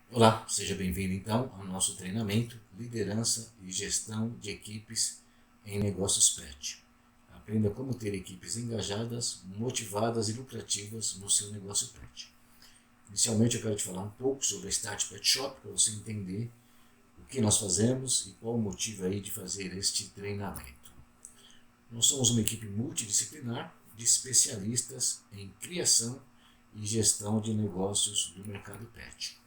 Olá, seja bem-vindo então ao nosso treinamento Liderança e Gestão de Equipes em Negócios PET. Aprenda como ter equipes engajadas, motivadas e lucrativas no seu negócio PET. Inicialmente eu quero te falar um pouco sobre a Start Pet Shop para você entender o que nós fazemos e qual o motivo aí de fazer este treinamento. Nós somos uma equipe multidisciplinar de especialistas em criação e gestão de negócios do mercado PET.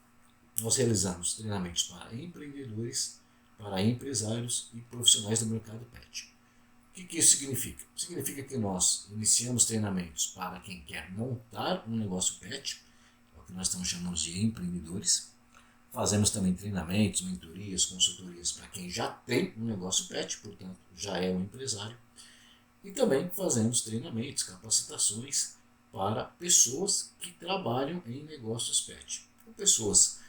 Nós realizamos treinamentos para empreendedores, para empresários e profissionais do mercado PET. O que isso significa? Significa que nós iniciamos treinamentos para quem quer montar um negócio PET, é o que nós estamos chamando de empreendedores. Fazemos também treinamentos, mentorias, consultorias para quem já tem um negócio PET, portanto já é um empresário. E também fazemos treinamentos, capacitações para pessoas que trabalham em negócios PET. Pessoas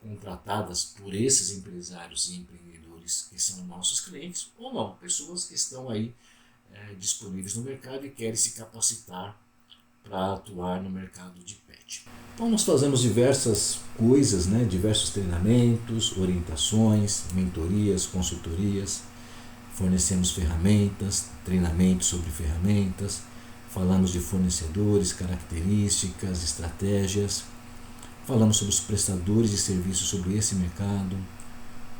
contratadas por esses empresários e empreendedores que são nossos clientes, ou não, pessoas que estão aí disponíveis no mercado e querem se capacitar para atuar no mercado de PET. Então nós fazemos diversas coisas, diversos treinamentos, orientações, mentorias, consultorias, fornecemos ferramentas, treinamentos sobre ferramentas, falamos de fornecedores, características, estratégias. Falamos sobre os prestadores de serviços sobre esse mercado,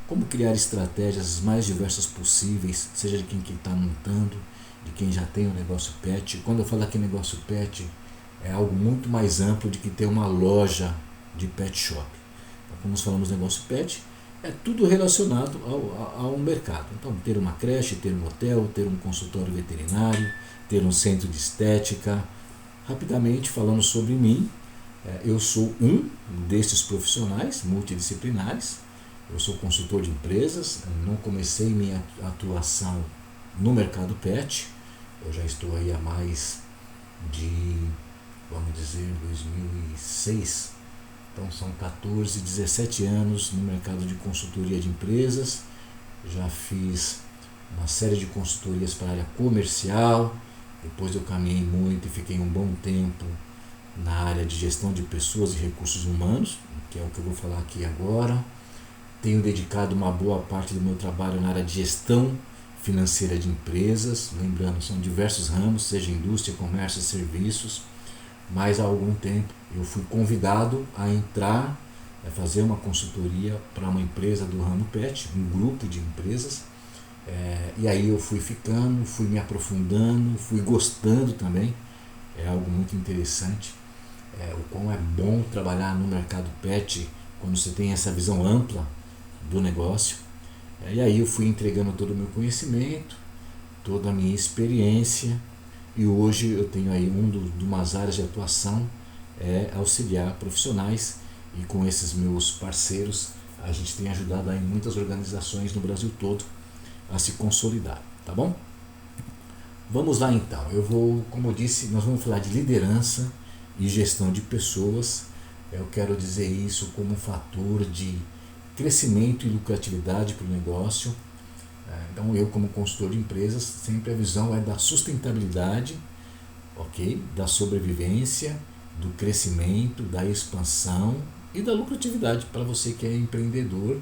como criar estratégias mais diversas possíveis, seja de quem está montando, de quem já tem um negócio PET. Quando eu falo aqui negócio PET, é algo muito mais amplo de que ter uma loja de pet shop. Então, como nós falamos negócio PET, é tudo relacionado ao mercado. Então, ter uma creche, ter um hotel, ter um consultório veterinário, ter um centro de estética. Rapidamente, falando sobre mim, eu sou um desses profissionais multidisciplinares. Eu sou consultor de empresas, não comecei minha atuação no mercado PET. Eu já estou aí há mais de, vamos dizer, 2006. Então são 14, 17 anos no mercado de consultoria de empresas. Já fiz uma série de consultorias para a área comercial. Depois eu caminhei muito e fiquei um bom tempo na área de gestão de pessoas e recursos humanos, que é o que eu vou falar aqui agora. Tenho dedicado uma boa parte do meu trabalho na área de gestão financeira de empresas, lembrando, são diversos ramos, seja indústria, comércio e serviços, mas há algum tempo eu fui convidado a entrar, a fazer uma consultoria para uma empresa do ramo PET, um grupo de empresas, e aí eu fui ficando, fui me aprofundando, fui gostando também, é algo muito interessante. O quão é bom trabalhar no mercado PET quando você tem essa visão ampla do negócio. E aí eu fui entregando todo o meu conhecimento, toda a minha experiência, e hoje eu tenho aí de umas áreas de atuação é auxiliar profissionais, e com esses meus parceiros a gente tem ajudado aí muitas organizações no Brasil todo a se consolidar, tá bom? Vamos lá então, como eu disse, nós vamos falar de liderança e gestão de pessoas. Eu quero dizer isso como um fator de crescimento e lucratividade para o negócio. Então eu, como consultor de empresas, sempre a visão é da sustentabilidade, ok? Da sobrevivência, do crescimento, da expansão e da lucratividade para você que é empreendedor,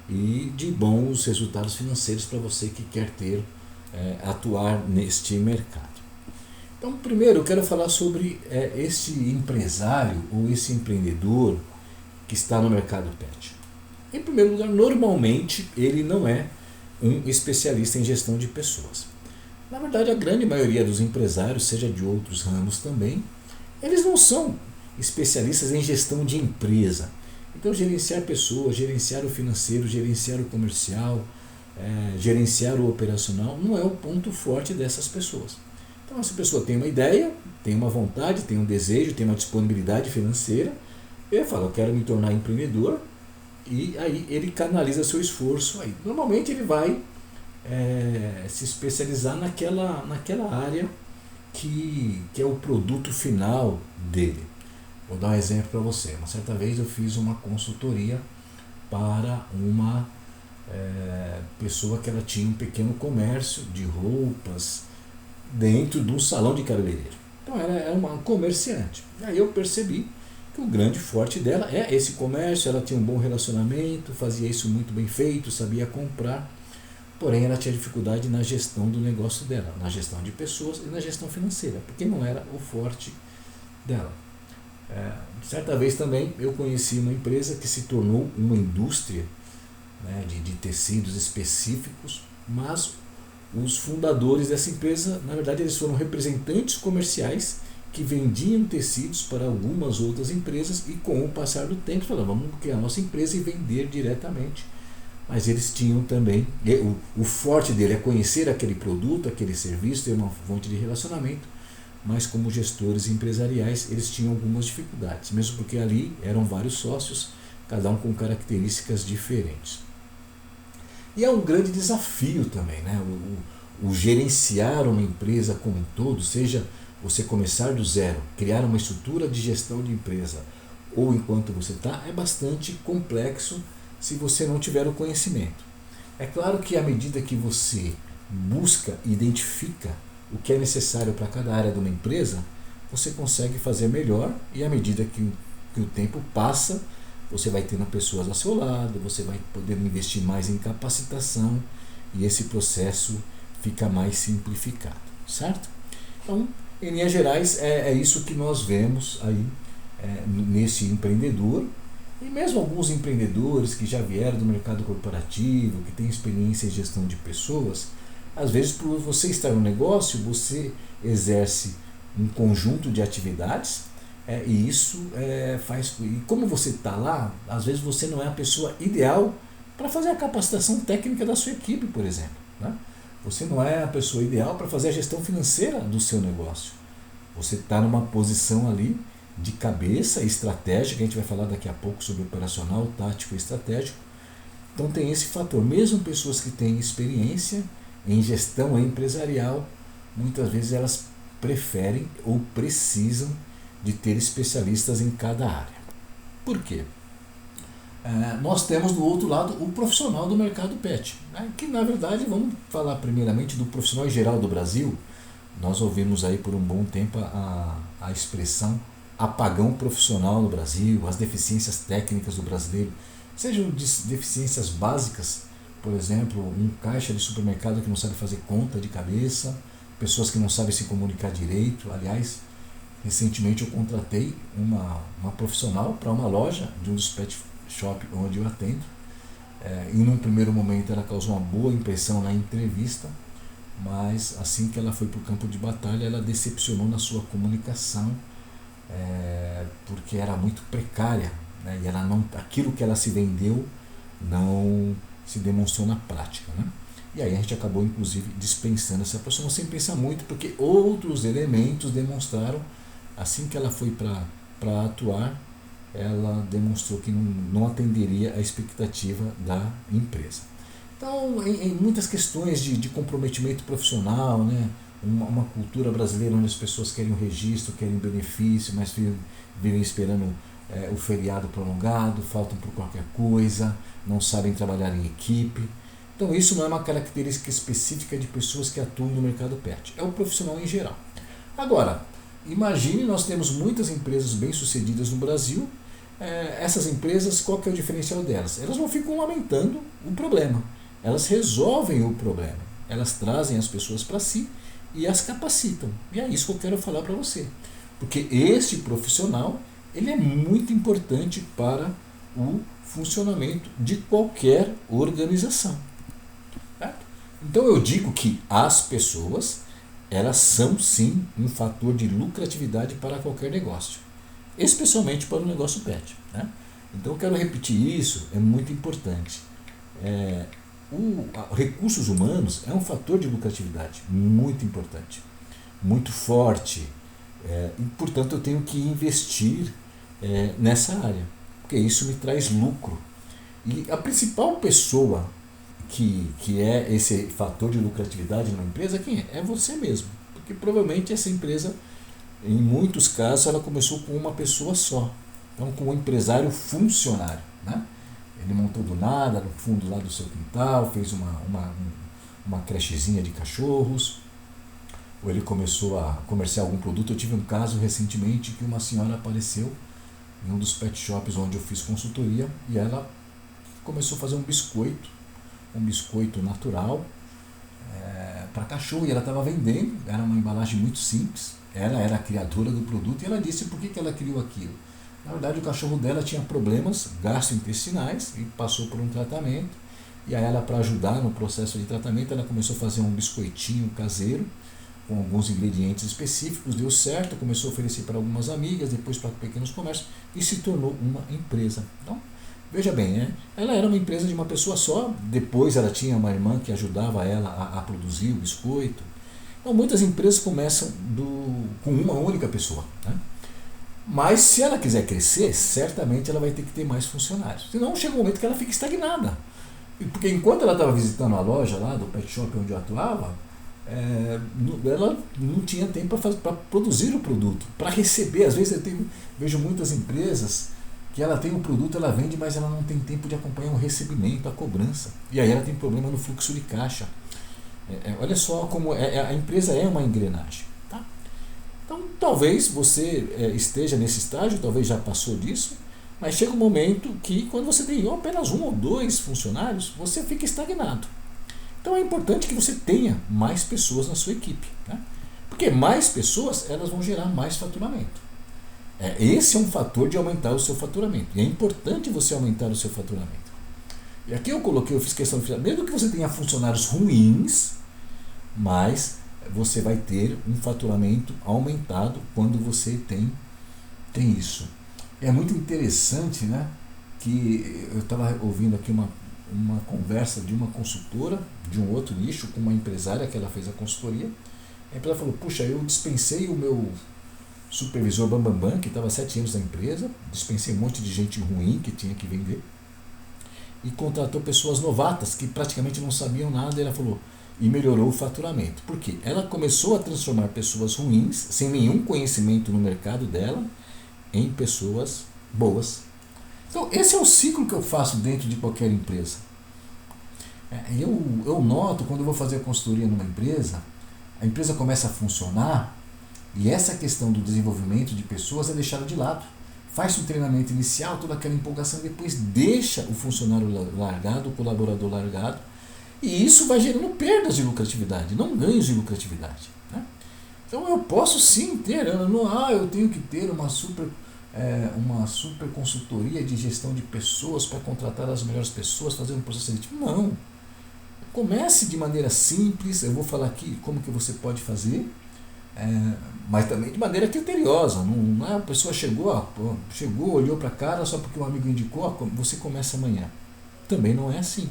e de bons resultados financeiros para você que quer atuar neste mercado. Então, primeiro eu quero falar sobre esse empresário ou esse empreendedor que está no mercado PET. Em primeiro lugar, normalmente ele não é um especialista em gestão de pessoas. Na verdade, a grande maioria dos empresários, seja de outros ramos também, eles não são especialistas em gestão de empresa. Então, gerenciar pessoas, gerenciar o financeiro, gerenciar o comercial, gerenciar o operacional não é o ponto forte dessas pessoas. Então essa pessoa tem uma ideia, tem uma vontade, tem um desejo, tem uma disponibilidade financeira, e ele fala, eu quero me tornar empreendedor, e aí ele canaliza seu esforço aí. Normalmente ele vai se especializar naquela área que é o produto final dele. Vou dar um exemplo para você. Uma certa vez eu fiz uma consultoria para uma pessoa que ela tinha um pequeno comércio de roupas dentro de um salão de cabeleireiro. Então ela é uma comerciante. Aí eu percebi que o grande forte dela é esse comércio, ela tinha um bom relacionamento, fazia isso muito bem feito, sabia comprar, porém ela tinha dificuldade na gestão do negócio dela, na gestão de pessoas e na gestão financeira, porque não era o forte dela. Certa vez também eu conheci uma empresa que se tornou uma indústria, né, de tecidos específicos, mas os fundadores dessa empresa, na verdade, eles foram representantes comerciais que vendiam tecidos para algumas outras empresas e com o passar do tempo falaram, vamos criar a nossa empresa e vender diretamente. Mas eles tinham também, o forte dele é conhecer aquele produto, aquele serviço, ter uma fonte de relacionamento, mas como gestores empresariais eles tinham algumas dificuldades, mesmo porque ali eram vários sócios, cada um com características diferentes. E é um grande desafio também, né? O gerenciar uma empresa como um todo, seja você começar do zero, criar uma estrutura de gestão de empresa, ou enquanto você está, é bastante complexo se você não tiver o conhecimento. É claro que à medida que você busca e identifica o que é necessário para cada área de uma empresa, você consegue fazer melhor e à medida que o tempo passa, você vai tendo pessoas ao seu lado, você vai poder investir mais em capacitação e esse processo fica mais simplificado, certo? Então, em linhas gerais, é isso que nós vemos aí nesse empreendedor e mesmo alguns empreendedores que já vieram do mercado corporativo, que têm experiência em gestão de pessoas, às vezes por você estar no negócio, você exerce um conjunto de atividades e isso faz... E como você está lá, às vezes você não é a pessoa ideal para fazer a capacitação técnica da sua equipe, por exemplo, né? Você não é a pessoa ideal para fazer a gestão financeira do seu negócio. Você está numa posição ali de cabeça estratégica, a gente vai falar daqui a pouco sobre operacional, tático e estratégico. Então tem esse fator. Mesmo pessoas que têm experiência em gestão empresarial, muitas vezes elas preferem ou precisam de ter especialistas em cada área. Por quê? Nós temos do outro lado o profissional do mercado pet, né? Que na verdade, vamos falar primeiramente do profissional em geral do Brasil. Nós ouvimos aí por um bom tempo a expressão apagão profissional no Brasil, as deficiências técnicas do brasileiro, sejam deficiências básicas, por exemplo, um caixa de supermercado que não sabe fazer conta de cabeça, pessoas que não sabem se comunicar direito. Aliás, recentemente eu contratei uma profissional para uma loja de um dos pet shop onde eu atendo, e num primeiro momento ela causou uma boa impressão na entrevista, mas assim que ela foi para o campo de batalha ela decepcionou na sua comunicação, porque era muito precária, né? E ela não, aquilo que ela se vendeu não se demonstrou na prática, né? E aí a gente acabou inclusive dispensando essa pessoa sem pensar muito, porque outros elementos demonstraram, assim que ela foi para atuar, ela demonstrou que não atenderia a expectativa da empresa. Então, em muitas questões de comprometimento profissional, né, uma cultura brasileira onde as pessoas querem o registro, querem benefício, mas vivem esperando o feriado prolongado, faltam por qualquer coisa, não sabem trabalhar em equipe. Então isso não é uma característica específica de pessoas que atuam no mercado pet, é o profissional em geral. Agora, imagine, nós temos muitas empresas bem-sucedidas no Brasil. Essas empresas, qual que é o diferencial delas? Elas não ficam lamentando o problema, elas resolvem o problema, elas trazem as pessoas para si e as capacitam. E é isso que eu quero falar para você, porque esse profissional ele é muito importante para o funcionamento de qualquer organização. Certo? Então eu digo que as pessoas, elas são sim um fator de lucratividade para qualquer negócio, especialmente para o negócio pet, né? Então eu quero repetir isso, é muito importante. Recursos humanos é um fator de lucratividade muito importante, muito forte, e portanto eu tenho que investir nessa área, porque isso me traz lucro. E a principal pessoa que é esse fator de lucratividade numa empresa, quem é? É você mesmo, porque provavelmente essa empresa, em muitos casos, ela começou com uma pessoa só, então com um empresário funcionário, né? Ele montou do nada, no fundo lá do seu quintal, fez uma crechezinha de cachorros, ou ele começou a comerciar algum produto. Eu tive um caso recentemente que uma senhora apareceu em um dos pet shops onde eu fiz consultoria, e ela começou a fazer um biscoito natural para cachorro, e ela estava vendendo, era uma embalagem muito simples, ela era a criadora do produto, e ela disse por que ela criou aquilo. Na verdade, o cachorro dela tinha problemas gastrointestinais e passou por um tratamento, e aí ela, para ajudar no processo de tratamento, ela começou a fazer um biscoitinho caseiro, com alguns ingredientes específicos, deu certo, começou a oferecer para algumas amigas, depois para pequenos comércios, e se tornou uma empresa. Então, veja bem, né? Ela era uma empresa de uma pessoa só, depois ela tinha uma irmã que ajudava ela a produzir o biscoito. Então, muitas empresas começam com uma única pessoa, né? Mas se ela quiser crescer, certamente ela vai ter que ter mais funcionários. Senão chega um momento que ela fica estagnada. Porque enquanto ela estava visitando a loja lá do pet shop onde eu atuava, ela não tinha tempo para produzir o produto, para receber. Às vezes vejo muitas empresas que ela tem o produto, ela vende, mas ela não tem tempo de acompanhar o recebimento, a cobrança. E aí ela tem problema no fluxo de caixa. Olha só como a empresa é uma engrenagem. Tá? Então, talvez você esteja nesse estágio, talvez já passou disso, mas chega um momento que, quando você tem apenas 1 ou 2 funcionários, você fica estagnado. Então é importante que você tenha mais pessoas na sua equipe, né? Porque mais pessoas, elas vão gerar mais faturamento. Esse é um fator de aumentar o seu faturamento. E é importante você aumentar o seu faturamento. E aqui eu fiz questão de, mesmo que você tenha funcionários ruins, mas você vai ter um faturamento aumentado quando você tem isso. É muito interessante, né, que eu estava ouvindo aqui uma conversa de uma consultora de um outro nicho com uma empresária que ela fez a consultoria. A empresa falou: puxa, eu dispensei o meu supervisor Bambambam, que estava 7 anos na empresa, dispensei um monte de gente ruim que tinha que vender, e contratou pessoas novatas que praticamente não sabiam nada. E ela falou, e melhorou o faturamento. Por quê? Ela começou a transformar pessoas ruins, sem nenhum conhecimento no mercado dela, em pessoas boas. Então, esse é o ciclo que eu faço dentro de qualquer empresa. Eu noto, quando eu vou fazer a consultoria numa empresa, a empresa começa a funcionar, e essa questão do desenvolvimento de pessoas é deixada de lado. Faz um treinamento inicial, toda aquela empolgação, depois deixa o funcionário largado, o colaborador largado, e isso vai gerando perdas de lucratividade, não ganhos de lucratividade, né? Então eu posso sim ter, eu tenho que ter uma super consultoria de gestão de pessoas para contratar as melhores pessoas, fazer um processo seletivo. Não. Comece de maneira simples, eu vou falar aqui como que você pode fazer, mas também de maneira criteriosa. Não é a pessoa chegou, olhou para a cara só porque um amigo indicou, você começa amanhã. Também não é assim.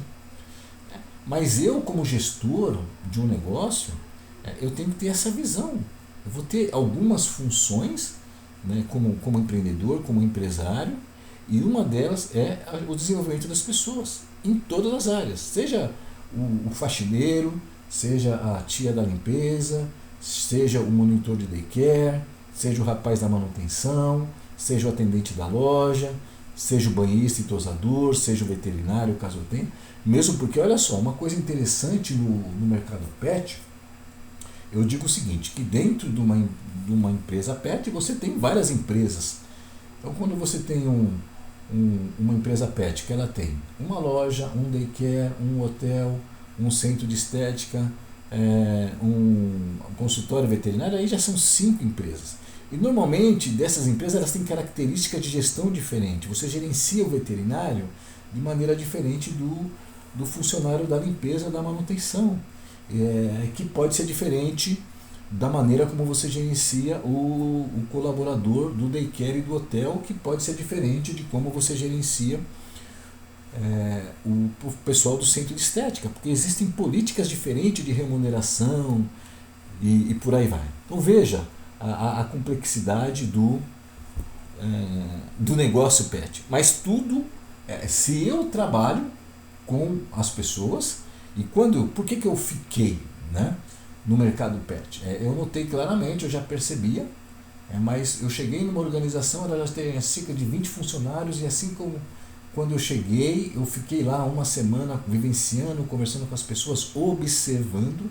Mas eu, como gestor de um negócio, eu tenho que ter essa visão. Eu vou ter algumas funções, né, como empreendedor, como empresário, e uma delas é o desenvolvimento das pessoas, em todas as áreas, seja o faxineiro, seja a tia da limpeza, seja o monitor de daycare, seja o rapaz da manutenção, seja o atendente da loja, seja o banhista e tosador, seja o veterinário, caso eu tenha. Mesmo porque, olha só, uma coisa interessante no mercado pet, eu digo o seguinte, que dentro de uma empresa pet, você tem várias empresas. Então, quando você tem uma empresa pet, que ela tem uma loja, um daycare, um hotel, um centro de estética, um consultório veterinário, aí já são 5 empresas. E normalmente, dessas empresas, elas têm características de gestão diferente. Você gerencia o veterinário de maneira diferente do funcionário da limpeza, da manutenção, que pode ser diferente da maneira como você gerencia o colaborador do daycare e do hotel, que pode ser diferente de como você gerencia o pessoal do centro de estética, porque existem políticas diferentes de remuneração e por aí vai. Então veja a complexidade do negócio pet. Mas tudo, se eu trabalho com as pessoas, e por que eu fiquei, né, no mercado pet? Eu notei claramente, eu já percebia, mas eu cheguei numa organização, ela já tem cerca de 20 funcionários, e assim como quando eu cheguei, eu fiquei lá uma semana vivenciando, conversando com as pessoas, observando,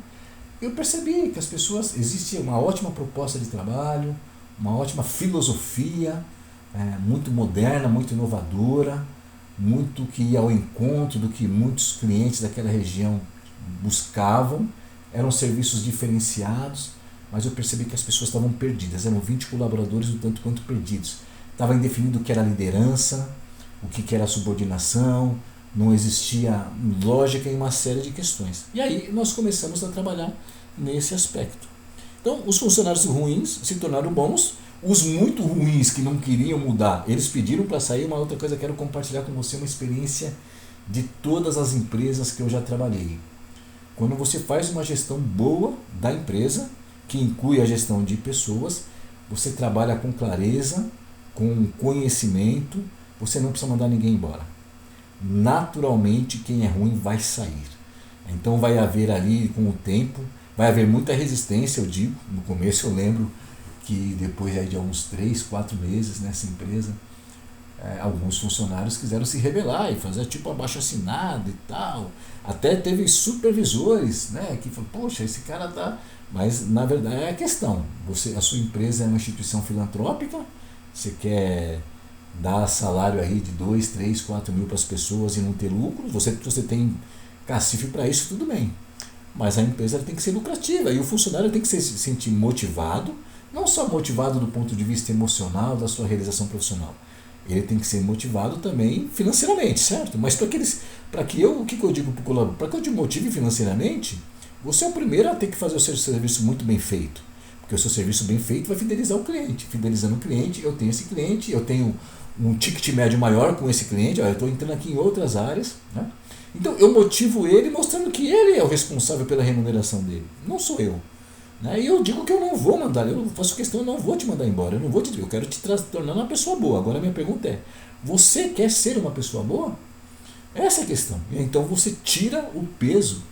eu percebi que as pessoas, existia uma ótima proposta de trabalho, uma ótima filosofia, muito moderna, muito inovadora, muito que ia ao encontro do que muitos clientes daquela região buscavam. Eram serviços diferenciados, mas eu percebi que as pessoas estavam perdidas. Eram 20 colaboradores um tanto quanto perdidos. Estava indefinido o que era liderança, o que era subordinação, não existia lógica em uma série de questões. E aí nós começamos a trabalhar nesse aspecto. Então, os funcionários ruins se tornaram bons. Os muito ruins que não queriam mudar, eles pediram para sair. Uma outra coisa, quero compartilhar com você uma experiência de todas as empresas que eu já trabalhei. Quando você faz uma gestão boa da empresa, que inclui a gestão de pessoas, você trabalha com clareza, com conhecimento, você não precisa mandar ninguém embora. Naturalmente, quem é ruim vai sair. Então vai haver ali, com o tempo, vai haver muita resistência, eu digo. No começo eu lembro que depois aí de alguns 3, 4 meses nessa empresa, alguns funcionários quiseram se rebelar e fazer tipo abaixo-assinado e tal. Até teve supervisores, né, que falaram, poxa, esse cara tá... Mas na verdade é a questão, a sua empresa é uma instituição filantrópica, você quer dar salário aí de 2, 3, 4 mil para as pessoas e não ter lucro, você tem cacife para isso, tudo bem. Mas a empresa tem que ser lucrativa e o funcionário tem que se sentir motivado, não só motivado do ponto de vista emocional da sua realização profissional, ele tem que ser motivado também financeiramente, certo? Mas o que eu digo para o colaborador? Para que eu te motive financeiramente, você é o primeiro a ter que fazer o seu serviço muito bem feito, porque o seu serviço bem feito vai fidelizar o cliente. Fidelizando o cliente, eu tenho esse cliente, eu tenho um ticket médio maior com esse cliente, eu estou entrando aqui em outras áreas, né? Então eu motivo ele mostrando que ele é o responsável pela remuneração dele, não sou eu. Né? E eu digo que eu não vou mandar, eu faço questão, eu não vou te mandar embora, eu quero te tornar uma pessoa boa. Agora a minha pergunta é, você quer ser uma pessoa boa? Essa é a questão. Então você tira o peso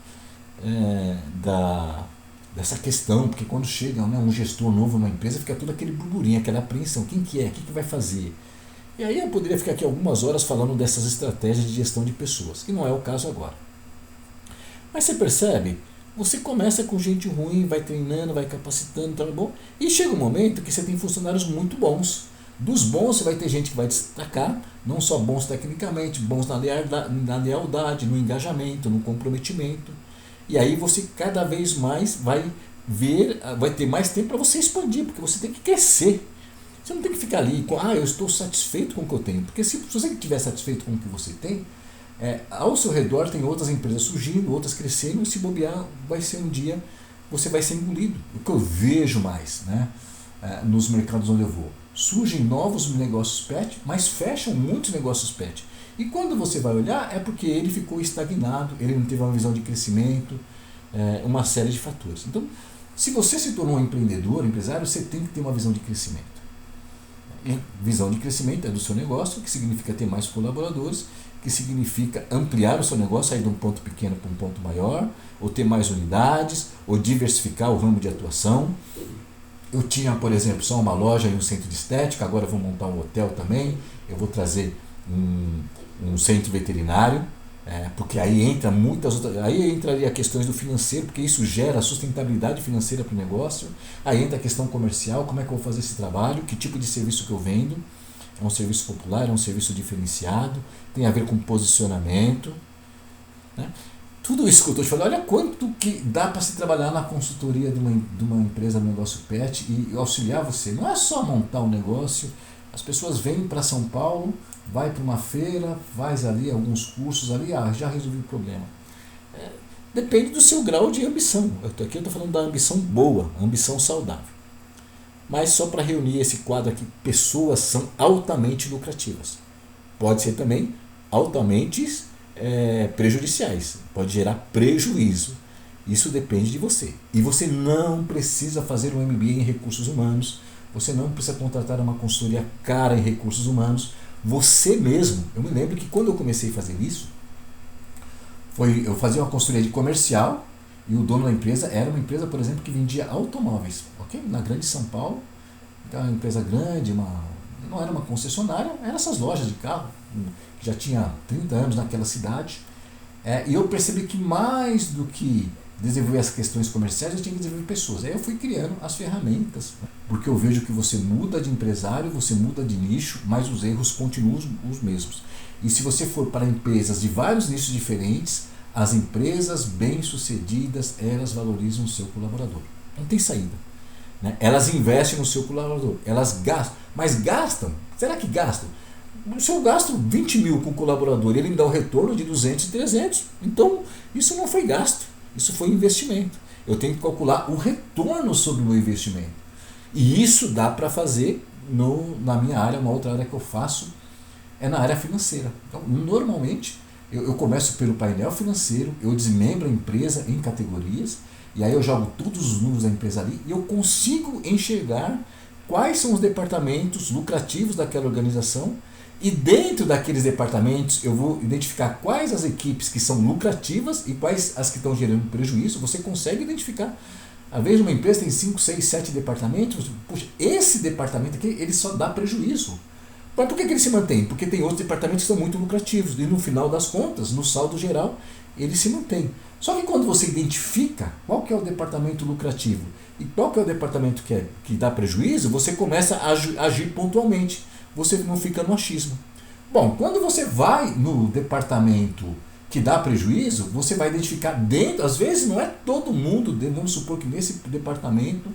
dessa questão, porque quando chega, né, um gestor novo numa empresa, fica todo aquele burburinho, aquela apreensão, quem que é, o que vai fazer? E aí eu poderia ficar aqui algumas horas falando dessas estratégias de gestão de pessoas, que não é o caso agora. Mas você percebe, você começa com gente ruim, vai treinando, vai capacitando, tá bom? E chega um momento que você tem funcionários muito bons. Dos bons você vai ter gente que vai destacar, não só bons tecnicamente, bons na lealdade, no engajamento, no comprometimento. E aí você cada vez mais vai ter mais tempo para você expandir, porque você tem que crescer. Você não tem que ficar ali com, eu estou satisfeito com o que eu tenho. Porque se você estiver satisfeito com o que você tem, ao seu redor tem outras empresas surgindo, outras crescendo, e se bobear, vai ser um dia, você vai ser engolido. O que eu vejo mais, né, nos mercados onde eu vou, surgem novos negócios pet, mas fecham muitos negócios pet. E quando você vai olhar, é porque ele ficou estagnado, ele não teve uma visão de crescimento, uma série de fatores. Então, se você se tornou um empreendedor, empresário, você tem que ter uma visão de crescimento. E visão de crescimento é do seu negócio, que significa ter mais colaboradores, que significa ampliar o seu negócio, sair de um ponto pequeno para um ponto maior, ou ter mais unidades, ou diversificar o ramo de atuação. Eu tinha, por exemplo, só uma loja e um centro de estética, agora eu vou montar um hotel também, eu vou trazer um centro veterinário, porque aí entra muitas outras, aí entraria questões do financeiro, porque isso gera sustentabilidade financeira para o negócio. Aí entra a questão comercial, como é que eu vou fazer esse trabalho, que tipo de serviço que eu vendo, é um serviço popular, é um serviço diferenciado, tem a ver com posicionamento, né? Tudo isso que eu estou te falando, olha quanto que dá para se trabalhar na consultoria de uma empresa de negócio pet e auxiliar você. Não é só montar um negócio. As pessoas vêm para São Paulo, vai para uma feira, faz ali alguns cursos ali, já resolvi o problema. Depende do seu grau de ambição. Aqui eu estou falando da ambição boa, ambição saudável. Mas só para reunir esse quadro aqui, pessoas são altamente lucrativas. Pode ser também altamente prejudiciais, pode gerar prejuízo. Isso depende de você. E você não precisa fazer um MBA em recursos humanos, você não precisa contratar uma consultoria cara em recursos humanos. Você mesmo, eu me lembro que quando eu comecei a fazer isso, eu fazia uma consultoria de comercial e o dono da empresa era uma empresa, por exemplo, que vendia automóveis, ok? Na grande São Paulo, então uma empresa grande, não era uma concessionária, eram essas lojas de carro, que já tinha 30 anos naquela cidade. E eu percebi que mais do que desenvolver as questões comerciais, eu tinha que desenvolver pessoas. Aí eu fui criando as ferramentas, porque eu vejo que você muda de empresário, você muda de nicho, mas os erros continuam os mesmos. E se você for para empresas de vários nichos diferentes, as empresas bem-sucedidas, elas valorizam o seu colaborador. Não tem saída. Né? Elas investem no seu colaborador, elas gastam, mas gastam, será que gastam? Se eu gasto 20 mil com o colaborador, ele me dá um retorno de 200 e 300, então isso não foi gasto, isso foi investimento. Eu tenho que calcular o retorno sobre o meu investimento. E isso dá para fazer na minha área, uma outra área que eu faço é na área financeira. Então, normalmente, eu começo pelo painel financeiro, eu desmembro a empresa em categorias, e aí eu jogo todos os números da empresa ali e eu consigo enxergar quais são os departamentos lucrativos daquela organização, e dentro daqueles departamentos eu vou identificar quais as equipes que são lucrativas e quais as que estão gerando prejuízo. Você consegue identificar. Às vezes uma empresa tem 5, 6, 7 departamentos, puxa, esse departamento aqui ele só dá prejuízo. Mas por que ele se mantém? Porque tem outros departamentos que são muito lucrativos e no final das contas, no saldo geral, ele se mantém. Só que quando você identifica qual que é o departamento lucrativo e qual que é o departamento que dá prejuízo, você começa a agir pontualmente. Você não fica no achismo. Bom, quando você vai no departamento que dá prejuízo, você vai identificar dentro, às vezes não é todo mundo, vamos supor que nesse departamento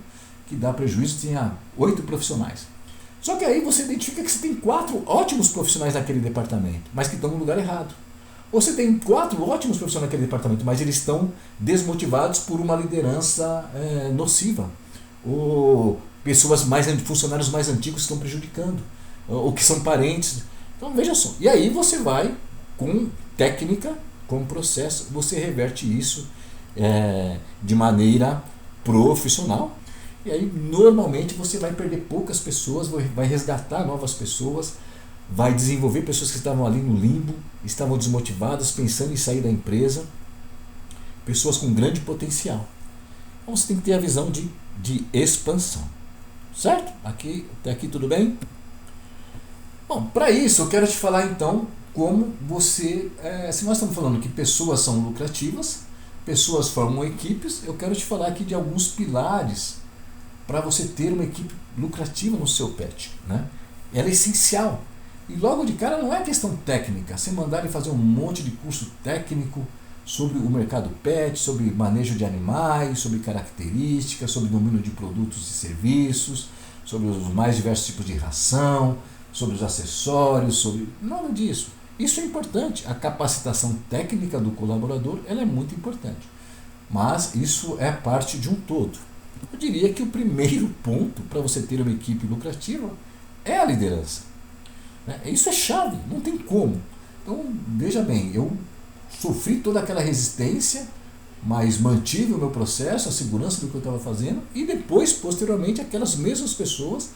que dá prejuízo tenha 8 profissionais. Só que aí você identifica que você tem 4 ótimos profissionais naquele departamento, mas que estão no lugar errado. Ou você tem 4 ótimos profissionais naquele departamento, mas eles estão desmotivados por uma liderança nociva. Ou funcionários mais antigos estão prejudicando. Ou que são parentes. Então veja só. E aí você vai, com técnica, com processo, você reverte isso de maneira profissional. E aí normalmente você vai perder poucas pessoas, vai resgatar novas pessoas, vai desenvolver pessoas que estavam ali no limbo, estavam desmotivadas, pensando em sair da empresa, pessoas com grande potencial. Então você tem que ter a visão de expansão. Certo? Até aqui tudo bem? Bom, para isso eu quero te falar então como você, se nós estamos falando que pessoas são lucrativas, pessoas formam equipes, eu quero te falar aqui de alguns pilares para você ter uma equipe lucrativa no seu pet. Né? Ela é essencial. E logo de cara não é questão técnica, você mandar ele fazer um monte de curso técnico sobre o mercado pet, sobre manejo de animais, sobre características, sobre domínio de produtos e serviços, sobre os mais diversos tipos de ração, sobre os acessórios, sobre nada disso. Isso é importante. A capacitação técnica do colaborador ela é muito importante. Mas isso é parte de um todo. Eu diria que o primeiro ponto para você ter uma equipe lucrativa é a liderança. Isso é chave, não tem como. Então, veja bem, eu sofri toda aquela resistência, mas mantive o meu processo, a segurança do que eu estava fazendo, e depois, posteriormente, aquelas mesmas pessoas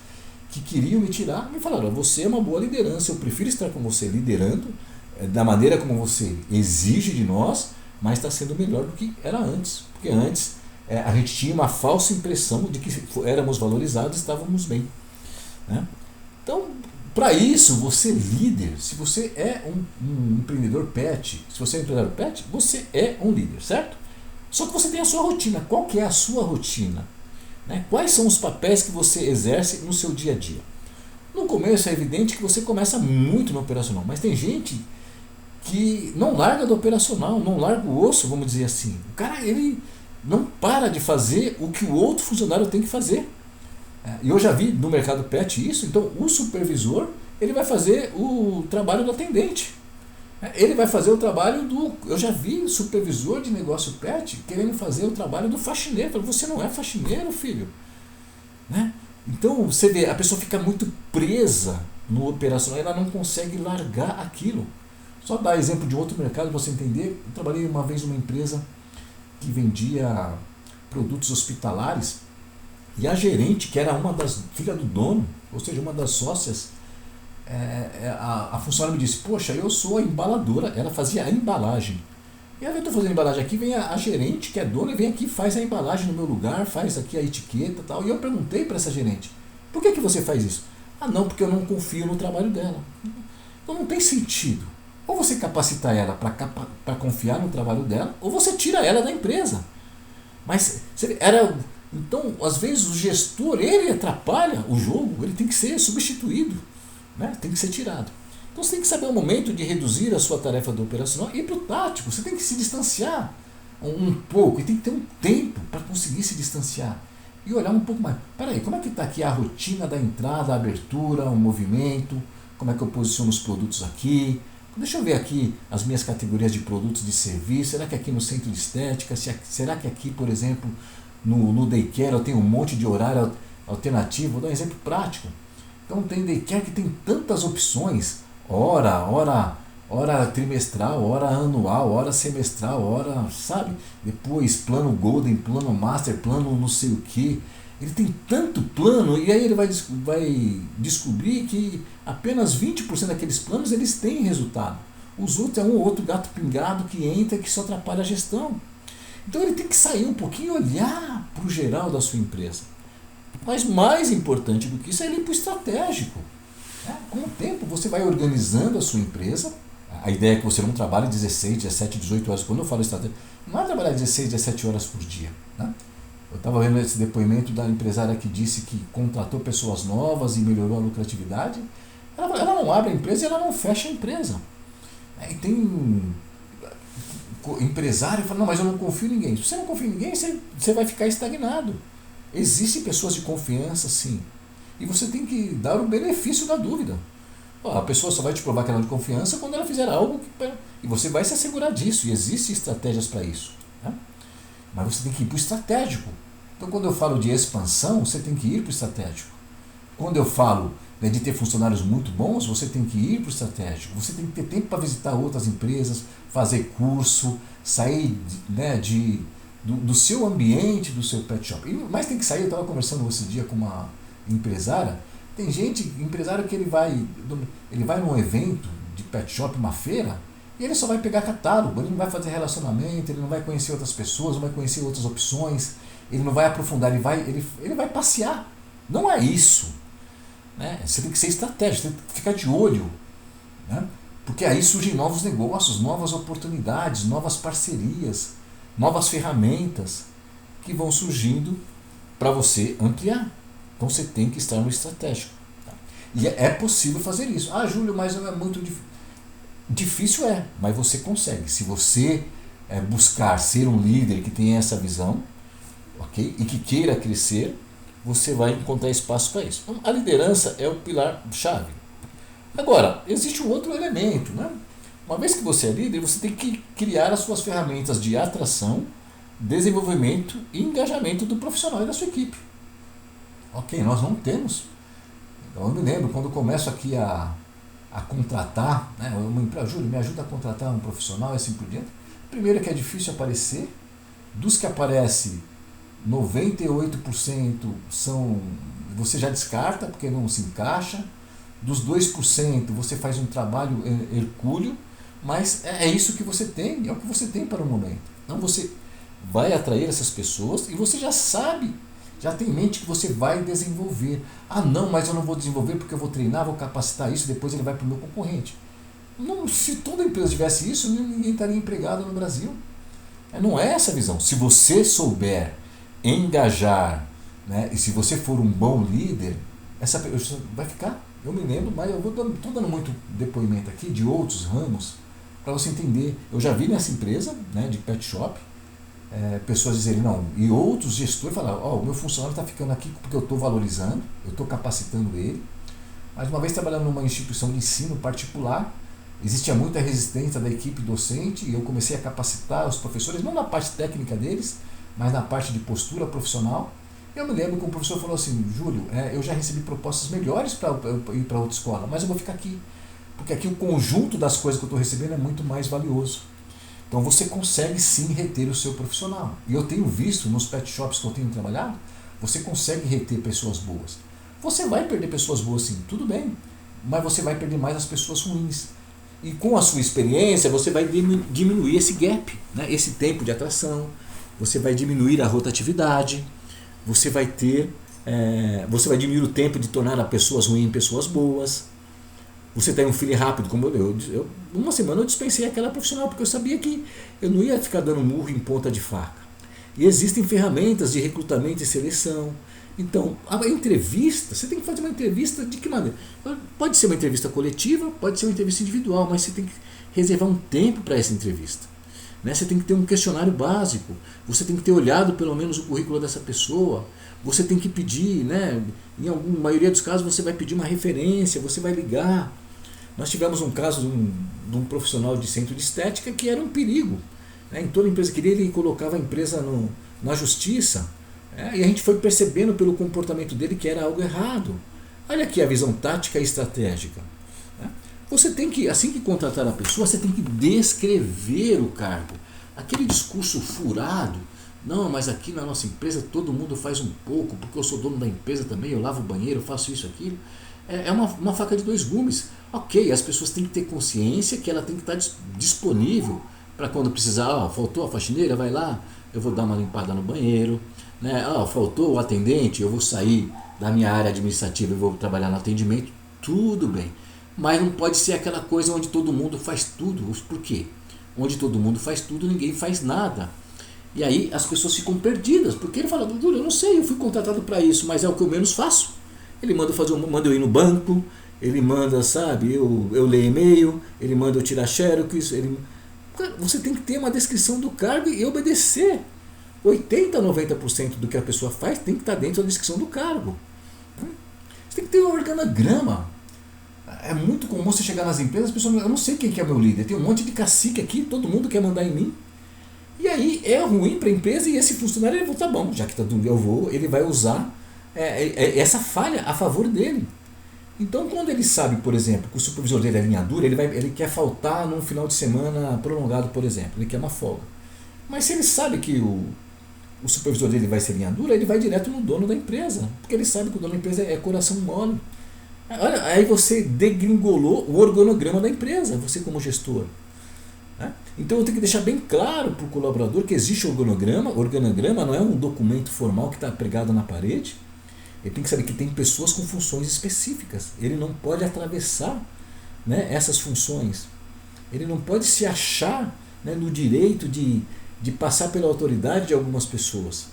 que queriam me tirar, me falaram, você é uma boa liderança, eu prefiro estar com você liderando, da maneira como você exige de nós, mas está sendo melhor do que era antes. Porque antes a gente tinha uma falsa impressão de que éramos valorizados e estávamos bem. Né? Então, para isso, você líder, se você é um empreendedor pet, se você é um empresário pet, você é um líder, certo? Só que você tem a sua rotina. Qual que é a sua rotina? Né? Quais são os papéis que você exerce no seu dia a dia? No começo é evidente que você começa muito no operacional, mas tem gente que não larga do operacional, não larga o osso, vamos dizer assim. O cara, ele não para de fazer o que o outro funcionário tem que fazer. E eu já vi no mercado pet isso, então o supervisor ele vai fazer o trabalho do atendente. Ele vai fazer o trabalho do... Eu já vi supervisor de negócio pet querendo fazer o trabalho do faxineiro. Você não é faxineiro, filho. Né? Então, você vê, a pessoa fica muito presa no operacional, ela não consegue largar aquilo. Só dar exemplo de outro mercado para você entender. Eu trabalhei uma vez numa empresa que vendia produtos hospitalares e a gerente, que era uma das filha do dono, ou seja, uma das sócias, a funcionária me disse, poxa, eu sou a embaladora, ela fazia a embalagem. E aí eu estou fazendo embalagem aqui, vem a gerente, que é dona, vem aqui, faz a embalagem no meu lugar, faz aqui a etiqueta e tal. E eu perguntei para essa gerente, por que você faz isso? Ah, não, porque eu não confio no trabalho dela. Então não tem sentido. Ou você capacita ela para confiar no trabalho dela, ou você tira ela da empresa. Mas era. Então, às vezes, o gestor ele atrapalha o jogo, ele tem que ser substituído, né? Tem que ser tirado. Então você tem que saber o momento de reduzir a sua tarefa do operacional e ir para o tático. Você tem que se distanciar um pouco e tem que ter um tempo para conseguir se distanciar e olhar um pouco mais. Peraí, como é que está aqui a rotina da entrada, a abertura, o movimento? Como é que eu posiciono os produtos aqui? Deixa eu ver aqui as minhas categorias de produtos de serviço. Será que aqui no centro de estética? Será que aqui, por exemplo, no daycare eu tenho um monte de horário alternativo? Vou dar um exemplo prático. Então tem daycare que tem tantas opções. Hora trimestral, hora anual, hora semestral, hora, sabe? Depois plano Golden, plano Master, plano não sei o que. Ele tem tanto plano e aí ele vai descobrir que apenas 20% daqueles planos eles têm resultado. Os outros é um ou outro gato pingado que entra e que só atrapalha a gestão. Então ele tem que sair um pouquinho e olhar para o geral da sua empresa. Mas mais importante do que isso é ele ir para o estratégico. Com o tempo você vai organizando a sua empresa. A ideia é que você não trabalhe 16, 17, 18 horas. Quando eu falo estratégia, não é trabalhar 16, 17 horas por dia. Né? Eu estava vendo esse depoimento da empresária que disse que contratou pessoas novas e melhorou a lucratividade. Ela não abre a empresa e ela não fecha a empresa. E tem empresário que fala, não, mas eu não confio em ninguém. Se você não confia em ninguém, você vai ficar estagnado. Existem pessoas de confiança, sim. E você tem que dar o benefício da dúvida. A pessoa só vai te provar que ela é de confiança quando ela fizer algo e você vai se assegurar disso. E existem estratégias para isso. Né? Mas você tem que ir para o estratégico. Então, quando eu falo de expansão, você tem que ir para o estratégico. Quando eu falo de ter funcionários muito bons, você tem que ir para o estratégico. Você tem que ter tempo para visitar outras empresas, fazer curso, sair do seu ambiente, do seu pet shop. Mas tem que sair. Eu estava conversando esse dia com uma empresária. Tem empresário que ele vai num evento de pet shop, uma feira, e ele só vai pegar catálogo, ele não vai fazer relacionamento, ele não vai conhecer outras pessoas, não vai conhecer outras opções, ele não vai aprofundar, ele vai passear. Não é isso. Né? Você tem que ser estratégico, tem que ficar de olho. Né? Porque aí surgem novos negócios, novas oportunidades, novas parcerias, novas ferramentas que vão surgindo para você ampliar. Então você tem que estar no estratégico. Tá? E é possível fazer isso. Ah, Júlio, mas é muito difícil. Difícil é, mas você consegue. Se você buscar ser um líder que tenha essa visão, ok? E que queira crescer, você vai encontrar espaço para isso. Então, a liderança é o pilar-chave. Agora, existe um outro elemento. Né? Uma vez que você é líder, você tem que criar as suas ferramentas de atração, desenvolvimento e engajamento do profissional e da sua equipe. Ok, nós não temos. Então, eu me lembro, quando eu começo aqui a contratar, né, uma empresa, Júlio, me ajuda a contratar um profissional e assim por diante. Primeiro é que é difícil aparecer. Dos que aparecem, 98% você já descarta porque não se encaixa. Dos 2% você faz um trabalho hercúleo, mas é isso que você tem, é o que você tem para o momento. Então você vai atrair essas pessoas e você já sabe, já tem em mente que você vai desenvolver. Ah não, mas eu não vou desenvolver porque eu vou treinar, vou capacitar isso, depois ele vai para o meu concorrente. Não, se toda empresa tivesse isso, ninguém estaria empregado no Brasil. Não é essa a visão. Se você souber engajar, né, e se você for um bom líder, essa pessoa vai ficar. Eu me lembro, mas eu estou dando muito depoimento aqui de outros ramos para você entender. Eu já vi nessa empresa, né, de pet shop, pessoas dizerem, não, e outros gestores falaram, o meu funcionário está ficando aqui porque eu estou valorizando, eu estou capacitando ele. Mas uma vez trabalhando numa instituição de ensino particular, existia muita resistência da equipe docente e eu comecei a capacitar os professores, não na parte técnica deles, mas na parte de postura profissional. Eu me lembro que um professor falou assim, Júlio, eu já recebi propostas melhores para ir para outra escola, mas eu vou ficar aqui, porque aqui o conjunto das coisas que eu estou recebendo é muito mais valioso. Então você consegue sim reter o seu profissional. E eu tenho visto nos pet shops que eu tenho trabalhado, você consegue reter pessoas boas. Você vai perder pessoas boas sim, tudo bem, mas você vai perder mais as pessoas ruins. E com a sua experiência você vai diminuir esse gap, né? Esse tempo de atração, você vai diminuir a rotatividade, você vai diminuir o tempo de tornar as pessoas ruins em pessoas boas. Você tem um feeling rápido, como eu uma semana eu dispensei aquela profissional, porque eu sabia que eu não ia ficar dando murro em ponta de faca. E existem ferramentas de recrutamento e seleção. Então, a entrevista, você tem que fazer uma entrevista de que maneira? Pode ser uma entrevista coletiva, pode ser uma entrevista individual, mas você tem que reservar um tempo para essa entrevista. Né? Você tem que ter um questionário básico, você tem que ter olhado pelo menos o currículo dessa pessoa, você tem que pedir, né? Em alguma maioria dos casos você vai pedir uma referência, você vai ligar. Nós tivemos um caso de um profissional de centro de estética que era um perigo. Né? Em toda empresa que ele colocava a empresa na justiça. E a gente foi percebendo pelo comportamento dele que era algo errado. Olha aqui a visão tática e estratégica. Você tem que, assim que contratar a pessoa, você tem que descrever o cargo. Aquele discurso furado, não, mas aqui na nossa empresa todo mundo faz um pouco, porque eu sou dono da empresa também, eu lavo o banheiro, eu faço isso, aquilo. É uma faca de dois gumes. Ok, as pessoas têm que ter consciência que ela tem que estar disponível para quando precisar. Faltou a faxineira, vai lá, eu vou dar uma limpada no banheiro. Né? Faltou o atendente, eu vou sair da minha área administrativa e vou trabalhar no atendimento. Tudo bem. Mas não pode ser aquela coisa onde todo mundo faz tudo. Por quê? Onde todo mundo faz tudo, ninguém faz nada. E aí as pessoas ficam perdidas, porque ele fala, Dudu, eu não sei, eu fui contratado para isso, mas é o que eu menos faço. Ele manda eu ir no banco, ele manda, sabe, eu leio e-mail, ele manda eu tirar xerox. Cara, você tem que ter uma descrição do cargo e obedecer. 80% a 90% do que a pessoa faz tem que estar dentro da descrição do cargo. Você tem que ter um organograma. É muito comum você chegar nas empresas, as pessoas, eu não sei quem que é meu líder, tem um monte de cacique aqui, todo mundo quer mandar em mim. E aí é ruim para a empresa e esse funcionário, ele vai, tá bom, já que eu vou, ele vai usar essa falha a favor dele. Então quando ele sabe, por exemplo, que o supervisor dele é linha dura, ele quer faltar num final de semana prolongado, por exemplo, ele quer uma folga. Mas se ele sabe que o supervisor dele vai ser linha dura, ele vai direto no dono da empresa, porque ele sabe que o dono da empresa é coração mole. Olha, aí você degringolou o organograma da empresa, você como gestor. Né? Então eu tenho que deixar bem claro para o colaborador que existe organograma. Organograma não é um documento formal que está pregado na parede. Ele tem que saber que tem pessoas com funções específicas. Ele não pode atravessar, né, essas funções. Ele não pode se achar, né, no direito de passar pela autoridade de algumas pessoas.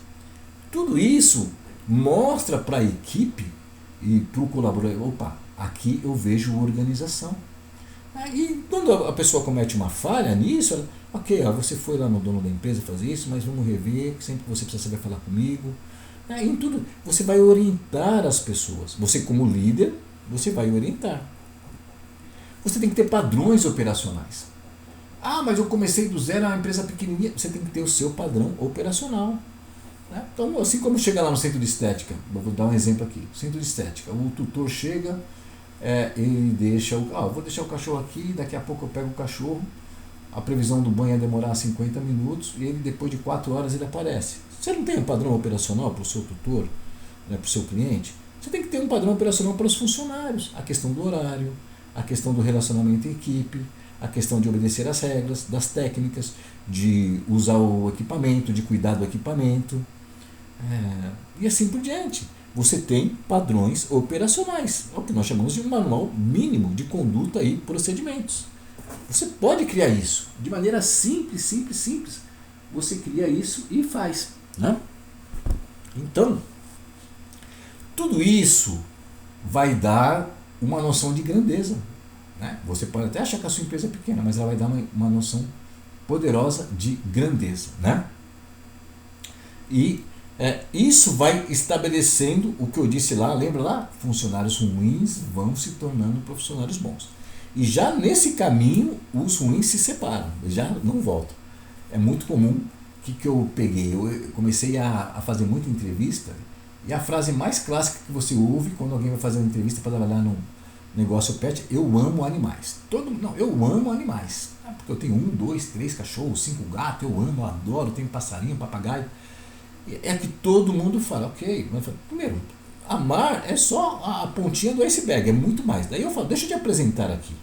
Tudo isso mostra para a equipe e para o colaborador, opa, aqui eu vejo organização. E quando a pessoa comete uma falha nisso, ela, ok, você foi lá no dono da empresa fazer isso, mas vamos rever, sempre que você precisa, você vai falar comigo. Em tudo, você vai orientar as pessoas. Você como líder, você vai orientar. Você tem que ter padrões operacionais. Mas eu comecei do zero, a empresa pequenininha. Você tem que ter o seu padrão operacional. Então, assim como chega lá no centro de estética, vou dar um exemplo aqui, centro de estética, o tutor chega, ele deixa, vou deixar o cachorro aqui, daqui a pouco eu pego o cachorro, a previsão do banho é demorar 50 minutos, e ele depois de 4 horas ele aparece. Você não tem um padrão operacional para o seu tutor, né, para o seu cliente? Você tem que ter um padrão operacional para os funcionários, a questão do horário, a questão do relacionamento em equipe, a questão de obedecer às regras, das técnicas, de usar o equipamento, de cuidar do equipamento. E assim por diante. Você tem padrões operacionais, é o que nós chamamos de um manual mínimo de conduta e procedimentos. Você pode criar isso de maneira simples. Você cria isso e faz. Né? Então, tudo isso vai dar uma noção de grandeza. Né? Você pode até achar que a sua empresa é pequena, mas ela vai dar uma noção poderosa de grandeza. Né? E isso vai estabelecendo o que eu disse lá, lembra lá? Funcionários ruins vão se tornando profissionais bons. E já nesse caminho, os ruins se separam, já não voltam. É muito comum que eu peguei, eu comecei a fazer muita entrevista, e a frase mais clássica que você ouve quando alguém vai fazer uma entrevista para trabalhar num negócio pet, eu amo animais. Eu amo animais. Porque eu tenho 1, 2, 3 cachorros, 5 gatos, eu amo, eu adoro, tenho passarinho, papagaio. É que todo mundo fala, ok, mas primeiro, amar é só a pontinha do iceberg, é muito mais. Daí eu falo, deixa eu te apresentar aqui.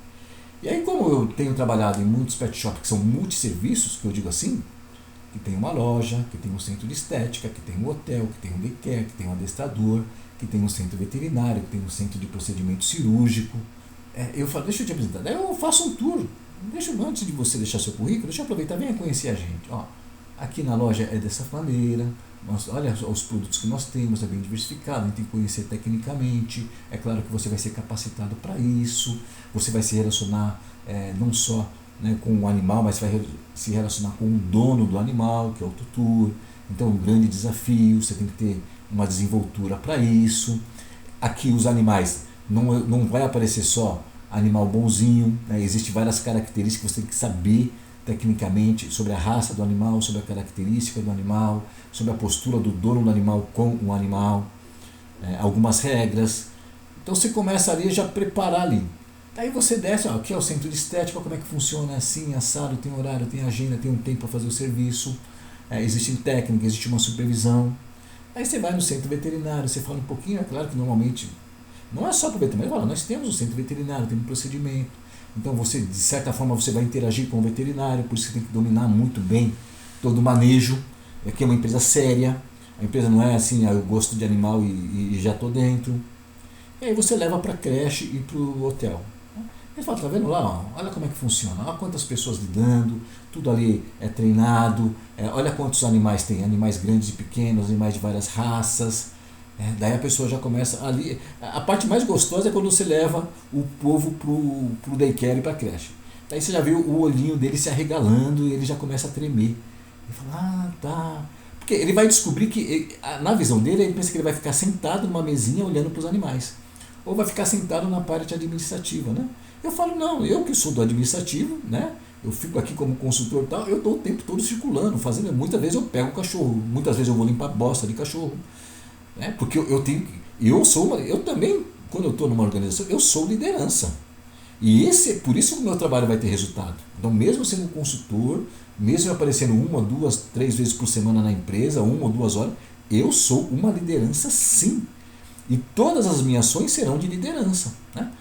E aí, como eu tenho trabalhado em muitos pet shops que são multisserviços, que eu digo assim, que tem uma loja, que tem um centro de estética, que tem um hotel, que tem um daycare, que tem um adestrador, que tem um centro veterinário, que tem um centro de procedimento cirúrgico. Eu falo, deixa eu te apresentar. Daí eu faço um tour. Antes de você deixar seu currículo, deixa eu aproveitar, venha conhecer a gente. aqui na loja é dessa maneira, olha os produtos que nós temos, é bem diversificado, a gente tem que conhecer tecnicamente, é claro que você vai ser capacitado para isso, você vai se relacionar não só, né, com o animal, mas vai se relacionar com o dono do animal, que é o tutor. Então, um grande desafio, você tem que ter uma desenvoltura para isso. Aqui os animais, não vai aparecer só animal bonzinho, né? Existem várias características que você tem que saber tecnicamente sobre a raça do animal, sobre a característica do animal, sobre a postura do dono do animal com o animal, algumas regras. Então você começa ali já a preparar ali. Aí você desce, aqui é o centro de estética, como é que funciona, assim, assado, tem horário, tem agenda, tem um tempo para fazer o serviço, existe técnica, existe uma supervisão. Aí você vai no centro veterinário, você fala um pouquinho, é claro que normalmente não é só para o veterinário, nós temos um centro veterinário, tem um procedimento. Então você, de certa forma, você vai interagir com o veterinário, por isso você tem que dominar muito bem todo o manejo. Aqui é uma empresa séria, a empresa não é assim, eu gosto de animal e já estou dentro. E aí você leva para a creche e para o hotel. Ele fala, tá vendo lá, olha como é que funciona, olha quantas pessoas lidando, tudo ali é treinado, olha quantos animais tem, animais grandes e pequenos, animais de várias raças. Daí a pessoa já começa ali. A parte mais gostosa é quando você leva o povo pro daycare e pra creche. Daí você já viu o olhinho dele se arregalando e ele já começa a tremer. Ele fala, tá. Porque ele vai descobrir que, na visão dele, ele pensa que ele vai ficar sentado numa mesinha olhando para os animais. Ou vai ficar sentado na parte administrativa, né? Eu falo, não, eu que sou do administrativo, né? Eu fico aqui como consultor e tal, eu estou o tempo todo circulando, fazendo. Muitas vezes eu pego o cachorro, muitas vezes eu vou limpar bosta de cachorro. Né? Porque eu também, quando eu estou numa organização, eu sou liderança. E por isso que o meu trabalho vai ter resultado. Então, mesmo sendo consultor, mesmo aparecendo 1, 2, 3 vezes por semana na empresa, 1 ou 2 horas, eu sou uma liderança sim. E todas as minhas ações serão de liderança. Né?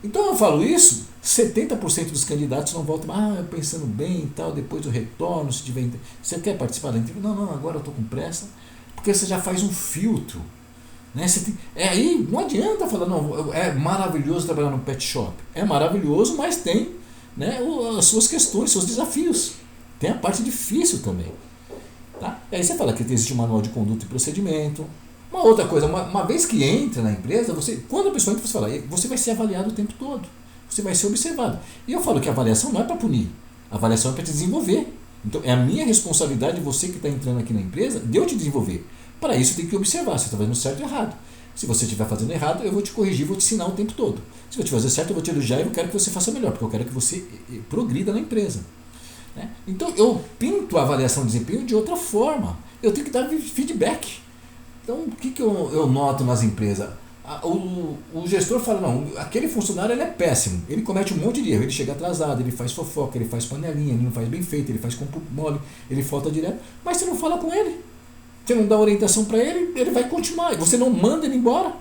Então eu falo isso, 70% dos candidatos não voltam, pensando bem e tal, depois eu retorno, se tiver. Você quer participar da entrevista? Não, agora eu estou com pressa, porque você já faz um filtro. Né? Aí não adianta falar, não, é maravilhoso trabalhar no pet shop. É maravilhoso, mas tem, né, as suas questões, seus desafios. Tem a parte difícil também. Tá? E aí você fala que existe um manual de conduta e procedimento. Uma outra coisa, uma vez que entra na empresa, quando a pessoa entra, você fala, você vai ser avaliado o tempo todo. Você vai ser observado. E eu falo que a avaliação não é para punir. A avaliação é para te desenvolver. Então é a minha responsabilidade, você que está entrando aqui na empresa, de eu te desenvolver. Para isso tem que observar se está fazendo certo ou errado. Se você estiver fazendo errado, eu vou te corrigir, vou te ensinar o tempo todo. Se eu te fazer certo, eu vou te elogiar e eu quero que você faça melhor, porque eu quero que você progrida na empresa. Né? Então eu pinto a avaliação de desempenho de outra forma. Eu tenho que dar feedback. Então o que eu noto nas empresas? O gestor fala, não, aquele funcionário ele é péssimo, ele comete um monte de erro, ele chega atrasado, ele faz fofoca, ele faz panelinha, ele não faz bem feito, ele faz corpo mole, ele falta direto, mas você não fala com ele, você não dá orientação para ele, ele vai continuar, você não manda ele embora.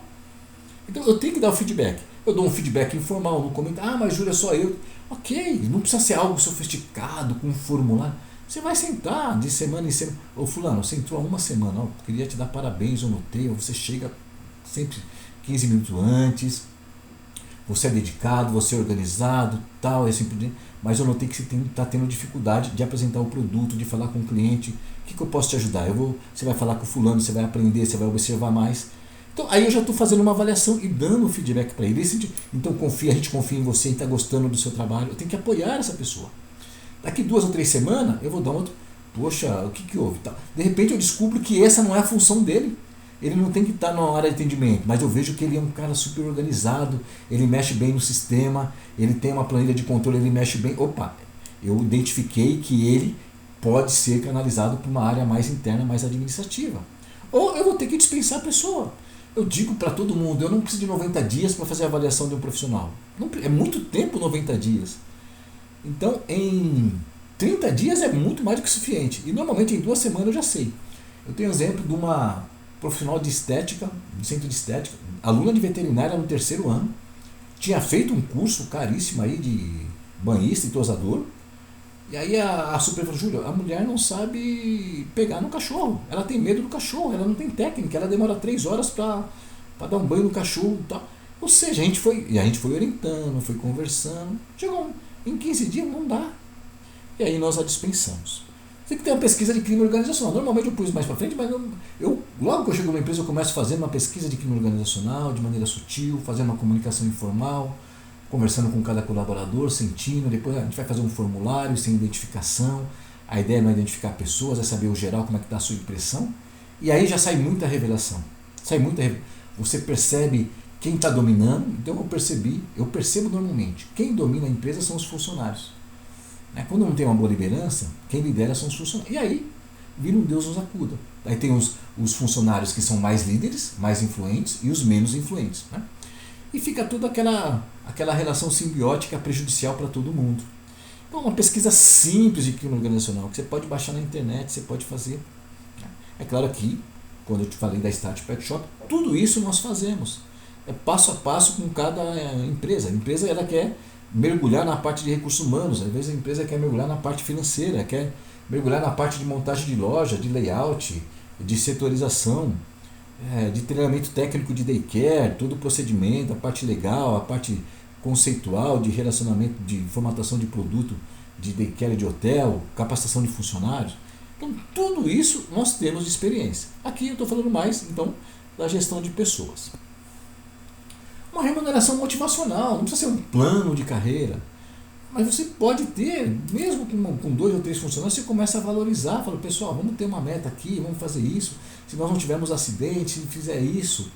Então eu tenho que dar o feedback, eu dou um feedback informal, no comentário, mas Júlia, só eu, ok, não precisa ser algo sofisticado, com um formulário, você vai sentar de semana em semana, ô fulano, você entrou há uma semana, queria te dar parabéns, eu notei, você chega sempre 15 minutos antes, você é dedicado, você é organizado, tal, assim por diante, mas eu notei que você está tendo dificuldade de apresentar o produto, de falar com o cliente, o que eu posso te ajudar? Você vai falar com o fulano, você vai aprender, você vai observar mais. Então aí eu já estou fazendo uma avaliação e dando feedback para ele. Então a gente confia em você e está gostando do seu trabalho, eu tenho que apoiar essa pessoa. Daqui 2 ou 3 semanas eu vou dar outro, poxa, o que houve? De repente eu descubro que essa não é a função dele. Ele não tem que estar na área de atendimento, mas eu vejo que ele é um cara super organizado, ele mexe bem no sistema, ele tem uma planilha de controle, ele mexe bem. Opa, eu identifiquei que ele pode ser canalizado para uma área mais interna, mais administrativa. Ou eu vou ter que dispensar a pessoa. Eu digo para todo mundo, eu não preciso de 90 dias para fazer a avaliação de um profissional. É muito tempo 90 dias. Então, em 30 dias é muito mais do que suficiente. E normalmente em 2 semanas eu já sei. Eu tenho exemplo de uma profissional de estética, no centro de estética, aluna de veterinária no 3º ano, tinha feito um curso caríssimo aí de banhista e tosador, e aí a supervisora, Júlia, a mulher não sabe pegar no cachorro, ela tem medo do cachorro, ela não tem técnica, ela demora 3 horas para dar um banho no cachorro e tal. Ou seja, a gente foi orientando, foi conversando, chegou em 15 dias, não dá. E aí nós a dispensamos. Você tem que ter uma pesquisa de clima organizacional. Normalmente eu pus mais para frente, mas logo que eu chego numa empresa eu começo fazendo uma pesquisa de clima organizacional de maneira sutil, fazendo uma comunicação informal, conversando com cada colaborador, sentindo, depois a gente vai fazer um formulário sem identificação. A ideia não é identificar pessoas, é saber o geral, como é que está a sua impressão. E aí já sai muita revelação. Você percebe quem está dominando. Então eu percebo normalmente, quem domina a empresa são os funcionários. Quando não tem uma boa liderança, quem lidera são os funcionários. E aí vira um Deus nos acuda. Aí tem os funcionários que são mais líderes, mais influentes, e os menos influentes. Né? E fica toda aquela relação simbiótica prejudicial para todo mundo. Então, uma pesquisa simples de clima organizacional, que você pode baixar na internet, você pode fazer. É claro que, quando eu te falei da Start Pet Shop, tudo isso nós fazemos. É passo a passo com cada empresa. A empresa ela quer mergulhar na parte de recursos humanos, às vezes a empresa quer mergulhar na parte financeira, quer mergulhar na parte de montagem de loja, de layout, de setorização, de treinamento técnico de daycare, todo o procedimento, a parte legal, a parte conceitual de relacionamento, de formatação de produto, de daycare de hotel, capacitação de funcionários. Então tudo isso nós temos de experiência. Aqui eu estou falando mais então da gestão de pessoas. Uma remuneração motivacional, não precisa ser um plano de carreira, mas você pode ter, mesmo com 2 ou 3 funcionários, você começa a valorizar, fala, pessoal, vamos ter uma meta aqui, vamos fazer isso, se nós não tivermos acidente, se fizer isso,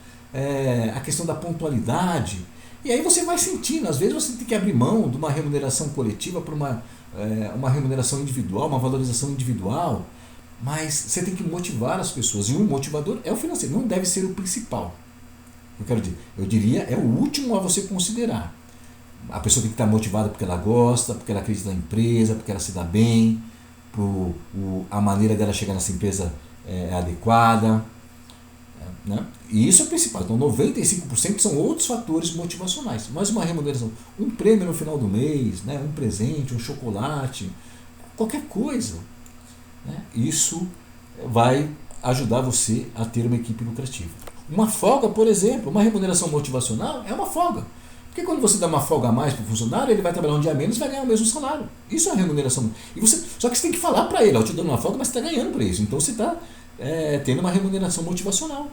a questão da pontualidade, e aí você vai sentindo, às vezes você tem que abrir mão de uma remuneração coletiva para uma remuneração individual, uma valorização individual, mas você tem que motivar as pessoas, e um motivador é o financeiro, não deve ser o principal. Eu diria, é o último a você considerar. A pessoa tem que estar motivada porque ela gosta, porque ela acredita na empresa, porque ela se dá bem, a maneira dela chegar nessa empresa é adequada. Né? E isso é o principal. Então 95% são outros fatores motivacionais. Mas uma remuneração, um prêmio no final do mês, né? Um presente, um chocolate, qualquer coisa. Né? Isso vai ajudar você a ter uma equipe lucrativa. Uma folga, por exemplo, uma remuneração motivacional é uma folga. Porque quando você dá uma folga a mais para o funcionário, ele vai trabalhar um dia menos e vai ganhar o mesmo salário. Isso é uma remuneração. Só que você tem que falar para ele, eu te dando uma folga, mas você está ganhando por isso. Então você está tendo uma remuneração motivacional.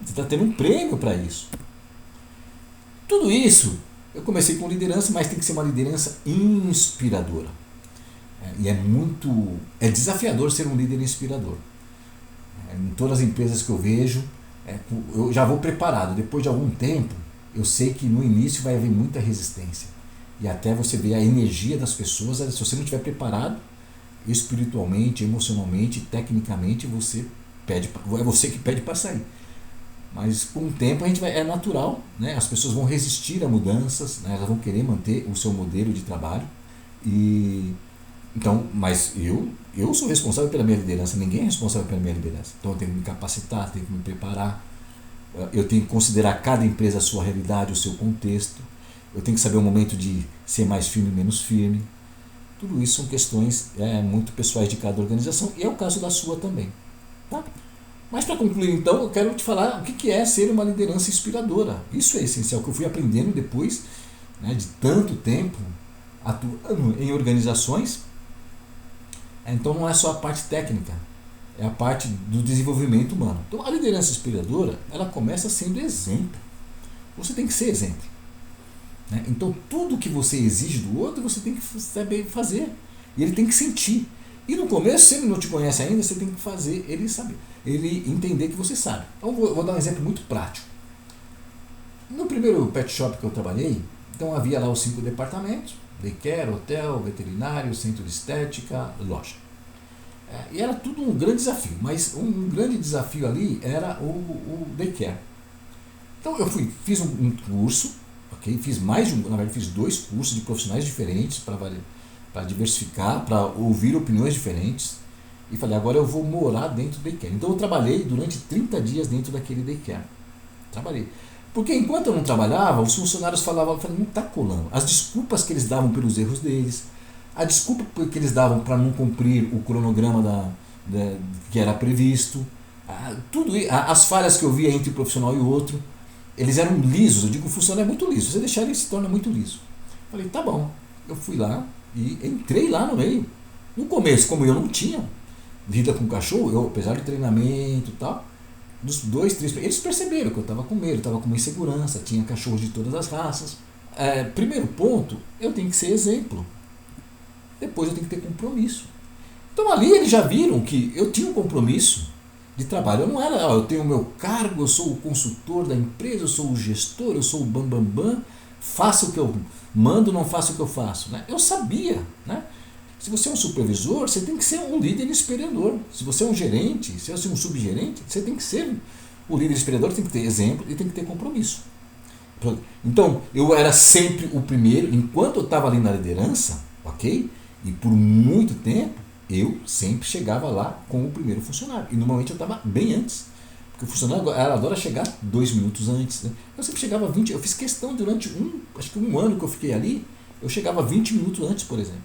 Você está tendo um prêmio para isso. Tudo isso, eu comecei com liderança, mas tem que ser uma liderança inspiradora. E é desafiador ser um líder inspirador. Em todas as empresas que eu vejo, eu já vou preparado. Depois de algum tempo, eu sei que no início vai haver muita resistência. E até você ver a energia das pessoas, se você não estiver preparado, espiritualmente, emocionalmente, tecnicamente, é você que pede para sair. Mas com o tempo é natural, né? As pessoas vão resistir a mudanças, né? Elas vão querer manter o seu modelo de trabalho. Mas eu sou responsável pela minha liderança, ninguém é responsável pela minha liderança. Então eu tenho que me capacitar, tenho que me preparar, eu tenho que considerar cada empresa a sua realidade, o seu contexto, eu tenho que saber o momento de ser mais firme e menos firme. Tudo isso são questões muito pessoais de cada organização, e é o caso da sua também. Tá? Mas para concluir então, eu quero te falar o que é ser uma liderança inspiradora. Isso é essencial, que eu fui aprendendo depois, né, de tanto tempo atuando em organizações. Então não é só a parte técnica, é a parte do desenvolvimento humano. Então a liderança inspiradora, ela começa sendo exemplo. Você tem que ser exemplo. Né? Então tudo que você exige do outro, você tem que saber fazer. E ele tem que sentir. E no começo, se ele não te conhece ainda, você tem que fazer ele saber, ele entender que você sabe. Então eu vou dar um exemplo muito prático. No primeiro pet shop que eu trabalhei, então havia lá os 5 departamentos: daycare, hotel, veterinário, centro de estética, loja. E era tudo um grande desafio, mas um grande desafio ali era o daycare. Então eu fiz um curso, okay? Na verdade fiz 2 cursos de profissionais diferentes para diversificar, para ouvir opiniões diferentes, e falei, agora eu vou morar dentro do daycare. Então eu trabalhei durante 30 dias dentro daquele daycare. Trabalhei. Porque enquanto eu não trabalhava, os funcionários falavam, não está colando. As desculpas que eles davam pelos erros deles, a desculpa que eles davam para não cumprir o cronograma que era previsto, as falhas que eu via entre um profissional e o outro, eles eram lisos. Eu digo que o funcionário é muito liso, você deixar ele se torna muito liso. Falei, tá bom. Eu fui lá e entrei lá no meio. No começo, como eu não tinha vida com cachorro, eu, apesar do treinamento e tal, dos 2, 3, eles perceberam que eu estava com medo, estava com uma insegurança, tinha cachorros de todas as raças. Primeiro ponto, eu tenho que ser exemplo. Depois eu tenho que ter compromisso. Então ali eles já viram que eu tinha um compromisso de trabalho. Eu não era, eu tenho o meu cargo, eu sou o consultor da empresa, eu sou o gestor, eu sou o bambambam, faço o que eu mando, não faço o que eu faço. Né? Eu sabia. Né? Se você é um supervisor, você tem que ser um líder inspirador. Se você é um gerente, se você é um subgerente, você tem que ser o líder inspirador, tem que ter exemplo e tem que ter compromisso. Então, eu era sempre o primeiro, enquanto eu estava ali na liderança, ok? E por muito tempo, eu sempre chegava lá como o primeiro funcionário. E normalmente eu estava bem antes. Porque o funcionário adora chegar 2 minutos antes. Né? Eu sempre chegava 20, eu fiz questão durante acho que um ano que eu fiquei ali, eu chegava 20 minutos antes, por exemplo.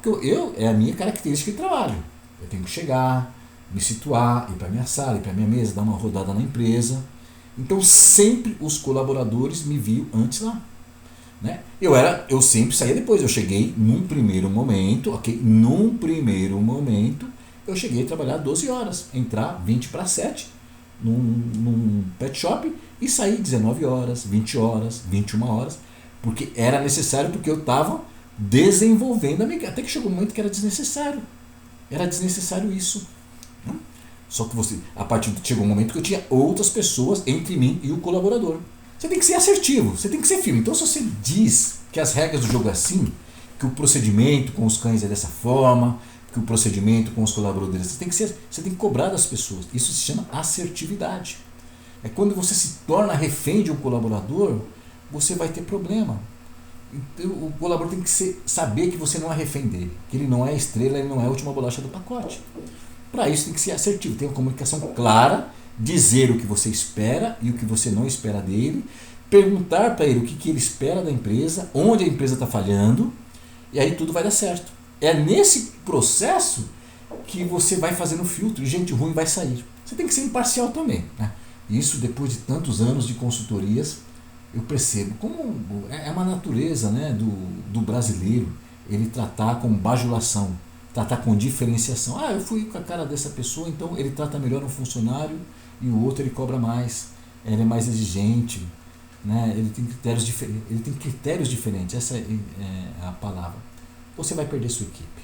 Porque é a minha característica de trabalho. Eu tenho que chegar, me situar, ir para a minha sala, ir para a minha mesa, dar uma rodada na empresa. Então sempre os colaboradores me viam antes lá. Né? Eu sempre saía depois. Eu cheguei num primeiro momento, ok? Num primeiro momento, eu cheguei a trabalhar 12 horas, entrar 20 para 7 num pet shop e sair 19 horas, 20 horas, 21 horas, porque era necessário, porque eu estava desenvolvendo a minha. Até que chegou um momento que era desnecessário. Era desnecessário isso. Né? Só que chegou um momento que eu tinha outras pessoas entre mim e o colaborador. Você tem que ser assertivo, você tem que ser firme. Então, se você diz que as regras do jogo é assim, que o procedimento com os cães é dessa forma, que o procedimento com os colaboradores, você tem que cobrar das pessoas. Isso se chama assertividade. É quando você se torna refém de um colaborador, você vai ter problema. Então, o colaborador tem que saber que você não é refém dele, que ele não é a estrela, ele não é a última bolacha do pacote. Para isso tem que ser assertivo, ter uma comunicação clara, dizer o que você espera e o que você não espera dele, perguntar para ele o que ele espera da empresa, onde a empresa está falhando, e aí tudo vai dar certo. É nesse processo que você vai fazendo filtro e gente ruim vai sair. Você tem que ser imparcial também. Né? Isso, depois de tantos anos de consultorias, eu percebo como é uma natureza, né, do brasileiro, ele tratar com bajulação, tratar com diferenciação. Eu fui com a cara dessa pessoa, então ele trata melhor um funcionário e o outro ele cobra mais, ele é mais exigente, né? Ele tem critérios diferentes, essa é a palavra. Você vai perder sua equipe,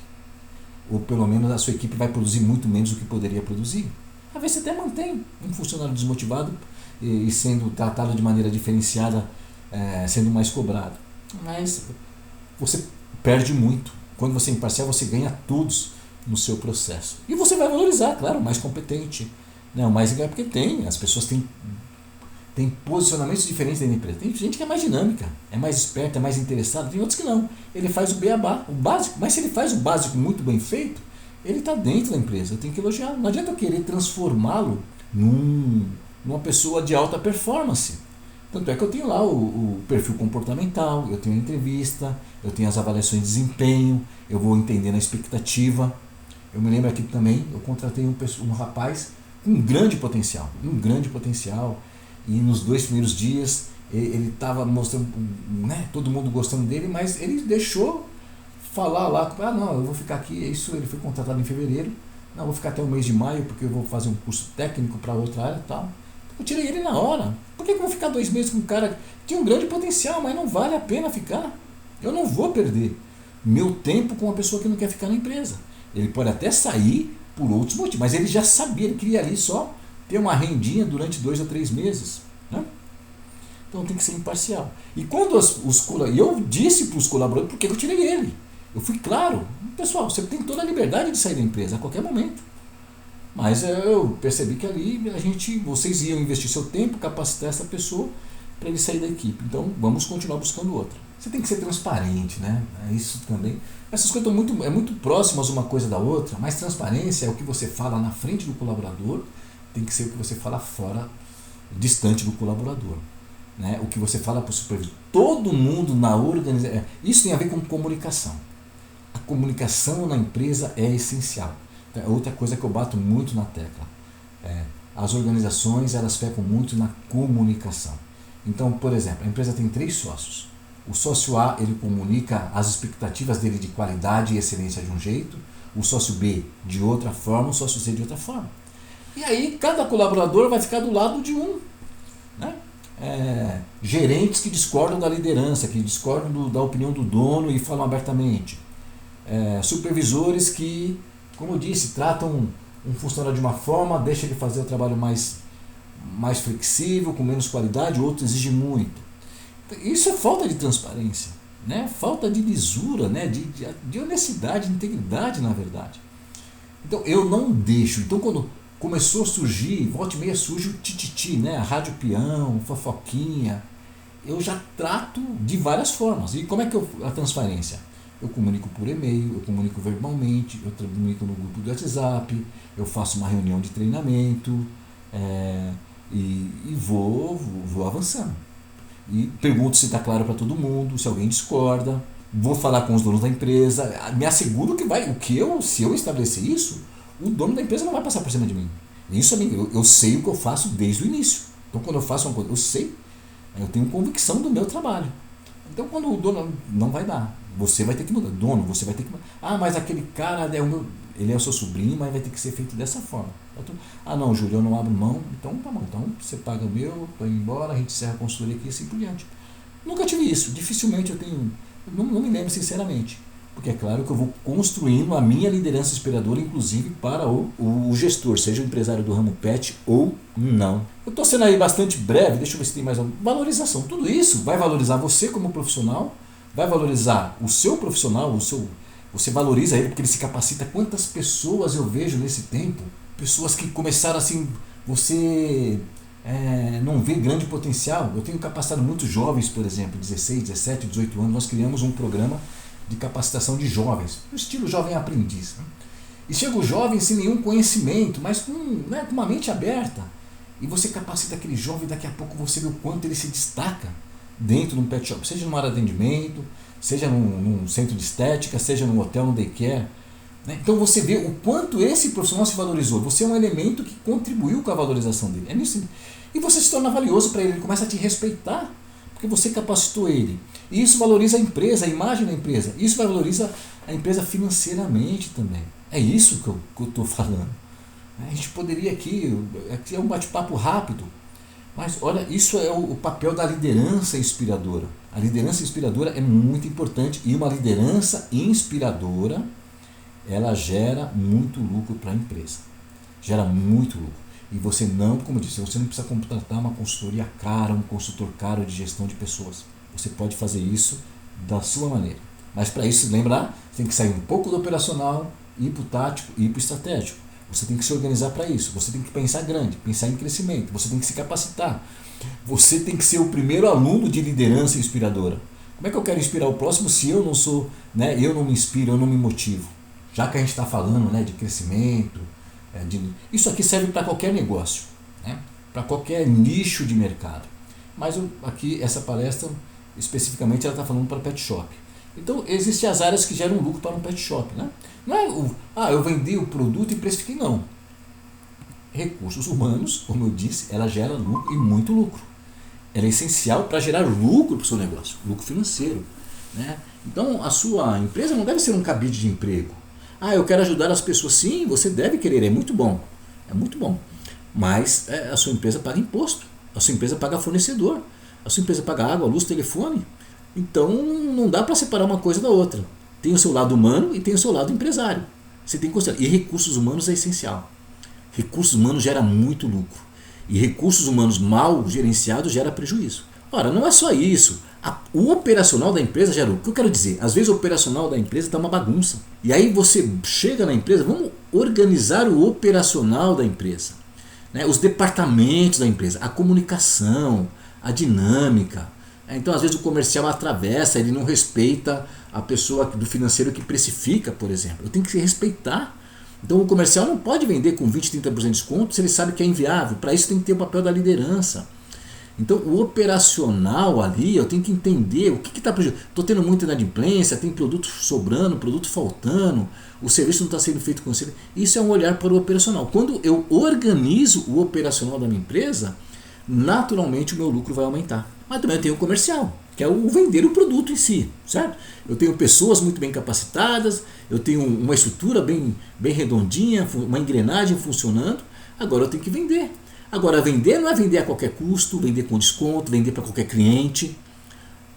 ou pelo menos a sua equipe vai produzir muito menos do que poderia produzir. Às vezes você até mantém um funcionário desmotivado e sendo tratado de maneira diferenciada, sendo mais cobrado, mas você perde muito. Quando você é imparcial, você ganha todos no seu processo. E você vai valorizar, claro, o mais competente. Né? O mais legal, porque as pessoas têm posicionamentos diferentes dentro da empresa. Tem gente que é mais dinâmica, é mais esperta, é mais interessada, tem outros que não. Ele faz o beabá, o básico, mas se ele faz o básico muito bem feito, ele está dentro da empresa, eu tenho que elogiar. Não adianta eu querer transformá-lo numa pessoa de alta performance. Tanto é que eu tenho lá o perfil comportamental, eu tenho a entrevista, eu tenho as avaliações de desempenho, eu vou entendendo a expectativa. Eu me lembro aqui também, eu contratei um rapaz com um grande potencial, e nos 2 primeiros dias ele estava mostrando, né, todo mundo gostando dele, mas ele deixou falar lá, não, eu vou ficar aqui, isso, ele foi contratado em fevereiro, não, vou ficar até o mês de maio porque eu vou fazer um curso técnico para outra área e tal. Eu tirei ele na hora. Por que eu vou ficar 2 meses com um cara que tinha um grande potencial, mas não vale a pena ficar? Eu não vou perder meu tempo com uma pessoa que não quer ficar na empresa. Ele pode até sair por outros motivos, mas ele já sabia, ele queria ali só ter uma rendinha durante 2 a 3 meses. Né? Então tem que ser imparcial. E quando eu disse para os colaboradores por que eu tirei ele. Eu fui claro, pessoal, você tem toda a liberdade de sair da empresa a qualquer momento. Mas eu percebi que ali vocês iam investir seu tempo, capacitar essa pessoa para ele sair da equipe. Então vamos continuar buscando outra. Você tem que ser transparente, né? Isso também. Essas coisas estão muito próximas uma coisa da outra, mas transparência é o que você fala na frente do colaborador, tem que ser o que você fala fora, distante do colaborador. Né? O que você fala para o supervisor. Todo mundo na organização. Isso tem a ver com comunicação. A comunicação na empresa é essencial. É outra coisa que eu bato muito na tecla. As organizações, elas pecam muito na comunicação. Então, por exemplo, a empresa tem 3 sócios. O sócio A, ele comunica as expectativas dele de qualidade e excelência de um jeito. o sócio B de outra forma, o sócio C de outra forma. E aí cada colaborador vai ficar do lado de um, né? Gerentes que discordam da liderança, que discordam da opinião do dono e falam abertamente. Supervisores que, como eu disse, tratam um funcionário de uma forma, deixam ele fazer o trabalho mais flexível, com menos qualidade, outro exige muito. Isso é falta de transparência, né? Falta de lisura, né? de honestidade, de integridade, na verdade. Então eu não deixo. Então quando começou a surgir, volta e meia surge o tititi, né? A rádio peão, fofoquinha, eu já trato de várias formas. E como é que a transparência? Eu comunico por e-mail, eu comunico verbalmente, eu comunico no grupo do WhatsApp, eu faço uma reunião de treinamento, e vou avançando. E pergunto se está claro para todo mundo, se alguém discorda, vou falar com os donos da empresa, me asseguro que se eu estabelecer isso, o dono da empresa não vai passar por cima de mim. Isso eu sei o que eu faço desde o início. Então quando eu faço uma coisa, eu sei, eu tenho convicção do meu trabalho. Então quando o dono não vai dar, você vai ter que mudar. Dono, você vai ter que mudar. Mas aquele cara ele é o seu sobrinho, mas vai ter que ser feito dessa forma. Não, Júlio, eu não abro mão, então tá bom, então você paga o meu, tô indo embora, a gente encerra a consultoria aqui e assim por diante. Nunca tive isso, dificilmente não me lembro sinceramente, porque é claro que eu vou construindo a minha liderança inspiradora, inclusive para o gestor, seja o empresário do ramo pet ou não. Eu estou sendo aí bastante breve, deixa eu ver se tem mais alguma valorização. Tudo isso vai valorizar você como profissional, vai valorizar o seu profissional, você valoriza ele porque ele se capacita. Quantas pessoas eu vejo nesse tempo, pessoas que começaram assim, você não vê grande potencial. Eu tenho capacitado muitos jovens, por exemplo, 16, 17, 18 anos, nós criamos um programa de capacitação de jovens, no estilo jovem aprendiz, né? E chega o jovem sem nenhum conhecimento, mas com uma mente aberta, e você capacita aquele jovem, daqui a pouco você vê o quanto ele se destaca dentro de um pet shop, seja numa área de atendimento, seja num centro de estética, seja num hotel, num daycare, né? Então você vê o quanto esse profissional se valorizou. Você é um elemento que contribuiu com a valorização dele. É nisso. E você se torna valioso para ele começa a te respeitar, porque você capacitou ele. E isso valoriza a empresa, a imagem da empresa. Isso valoriza a empresa financeiramente também. É isso que eu estou falando. A gente poderia aqui é um bate-papo rápido, mas olha, isso é o papel da liderança inspiradora. A liderança inspiradora é muito importante, e uma liderança inspiradora, ela gera muito lucro para a empresa. Gera muito lucro. E você não, como eu disse, você não precisa contratar uma consultoria cara, um consultor caro de gestão de pessoas. Você pode fazer isso da sua maneira. Mas para isso, lembrar, tem que sair um pouco do operacional, ir para o tático e ir para o estratégico. Você tem que se organizar para isso. Você tem que pensar grande, pensar em crescimento. Você tem que se capacitar. Você tem que ser o primeiro aluno de liderança inspiradora. Como é que eu quero inspirar o próximo se eu não sou, eu não me inspiro, eu não me motivo? Já que a gente está falando de crescimento, isso aqui serve para qualquer negócio, para qualquer nicho de mercado. Mas aqui, essa palestra, especificamente, ela está falando para pet shop. Então, existem as áreas que geram lucro para um pet shop. Não é eu vendi o produto e precifiquei, não. Recursos humanos, como eu disse, ela gera lucro, e muito lucro. Ela é essencial para gerar lucro para o seu negócio, lucro financeiro. Então, a sua empresa não deve ser um cabide de emprego. Eu quero ajudar as pessoas. Sim, você deve querer, é muito bom. Mas a sua empresa paga imposto, a sua empresa paga fornecedor, a sua empresa paga água, luz, telefone. Então não dá para separar uma coisa da outra. Tem o seu lado humano e tem o seu lado empresário. Você tem que considerar. E recursos humanos é essencial. Recursos humanos gera muito lucro. E recursos humanos mal gerenciados gera prejuízo. Ora, não é só isso. O operacional da empresa gera lucro. O que eu quero dizer? Às vezes o operacional da empresa está uma bagunça. E aí você chega na empresa, vamos organizar o operacional da empresa. Os departamentos da empresa, a comunicação, a dinâmica. Então, às vezes, o comercial atravessa, ele não respeita a pessoa do financeiro que precifica, por exemplo. Eu tenho que respeitar. Então, o comercial não pode vender com 20%, 30% de desconto se ele sabe que é inviável. Para isso, tem que ter o papel da liderança. Então, o operacional ali, eu tenho que entender o que está prejudicando. Estou tendo muita inadimplência, tem produto sobrando, produto faltando, o serviço não está sendo feito com você. Isso é um olhar para o operacional. Quando eu organizo o operacional da minha empresa, naturalmente o meu lucro vai aumentar. Mas também eu tenho o comercial, que é o vender o produto em si, certo? Eu tenho pessoas muito bem capacitadas, eu tenho uma estrutura bem redondinha, uma engrenagem funcionando, agora eu tenho que vender. Agora, vender não é vender a qualquer custo, vender com desconto, vender para qualquer cliente.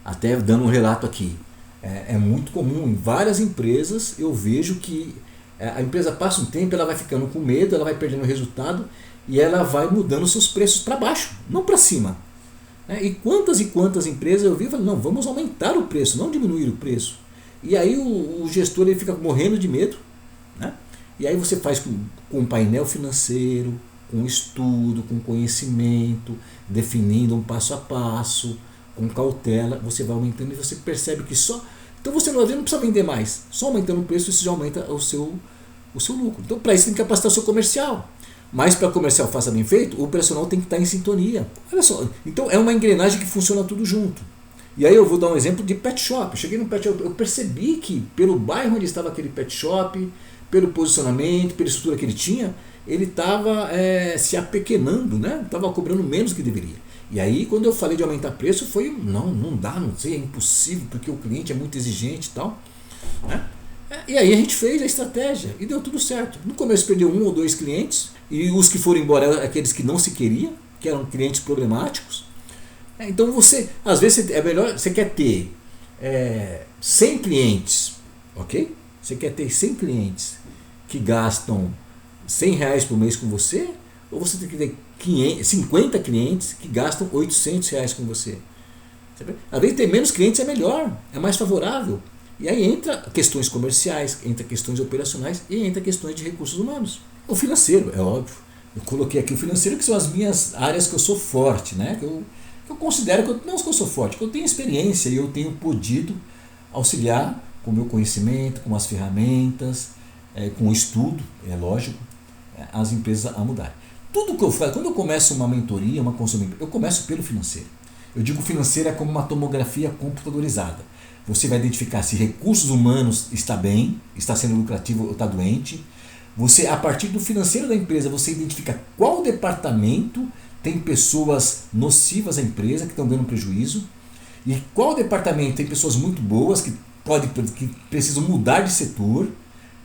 Até dando um relato aqui, é muito comum em várias empresas, eu vejo que a empresa passa um tempo, ela vai ficando com medo, ela vai perdendo o resultado e ela vai mudando seus preços para baixo, não para cima. E quantas empresas eu vi e falei, não, vamos aumentar o preço, não diminuir o preço. E aí o gestor ele fica morrendo de medo, né? E aí você faz com um painel financeiro, com estudo, com conhecimento, definindo um passo a passo, com cautela, você vai aumentando e você percebe que só... Então você não precisa vender mais, só aumentando o preço você já aumenta o seu lucro. Então para isso tem que capacitar o seu comercial. Mas para o comercial faça bem feito, o operacional tem que estar em sintonia. Olha só, então é uma engrenagem que funciona tudo junto. E aí eu vou dar um exemplo de pet shop. Eu cheguei no pet shop, eu percebi que pelo bairro onde estava aquele pet shop, pelo posicionamento, pela estrutura que ele tinha, ele estava se apequenando, né? Estava cobrando menos do que deveria. E aí quando eu falei de aumentar preço, foi não dá, não sei, é impossível, porque o cliente é muito exigente e tal, né? E aí a gente fez a estratégia e deu tudo certo. No começo perdeu 1 ou 2 clientes, e os que foram embora eram aqueles que não se queriam, que eram clientes problemáticos. Então você, às vezes é melhor, você quer ter 100 clientes, ok? Você quer ter 100 clientes que gastam R$100 por mês com você, ou você tem que ter 50 clientes que gastam R$800 com você? Às vezes ter menos clientes é melhor, é mais favorável. E aí entra questões comerciais, entra questões operacionais e entra questões de recursos humanos. O financeiro, é óbvio. Eu coloquei aqui o financeiro, que são as minhas áreas que eu sou forte, né? Que eu considero que não que eu sou forte, que eu tenho experiência e eu tenho podido auxiliar com o meu conhecimento, com as ferramentas, com o estudo, é lógico, as empresas a mudarem. Tudo que eu faço, quando eu começo uma mentoria, uma consultoria, eu começo pelo financeiro. Eu digo que o financeiro é como uma tomografia computadorizada. Você vai identificar se recursos humanos está bem, está sendo lucrativo ou está doente. Você, a partir do financeiro da empresa, você identifica qual departamento tem pessoas nocivas à empresa, que estão dando prejuízo, e qual departamento tem pessoas muito boas, que precisam mudar de setor.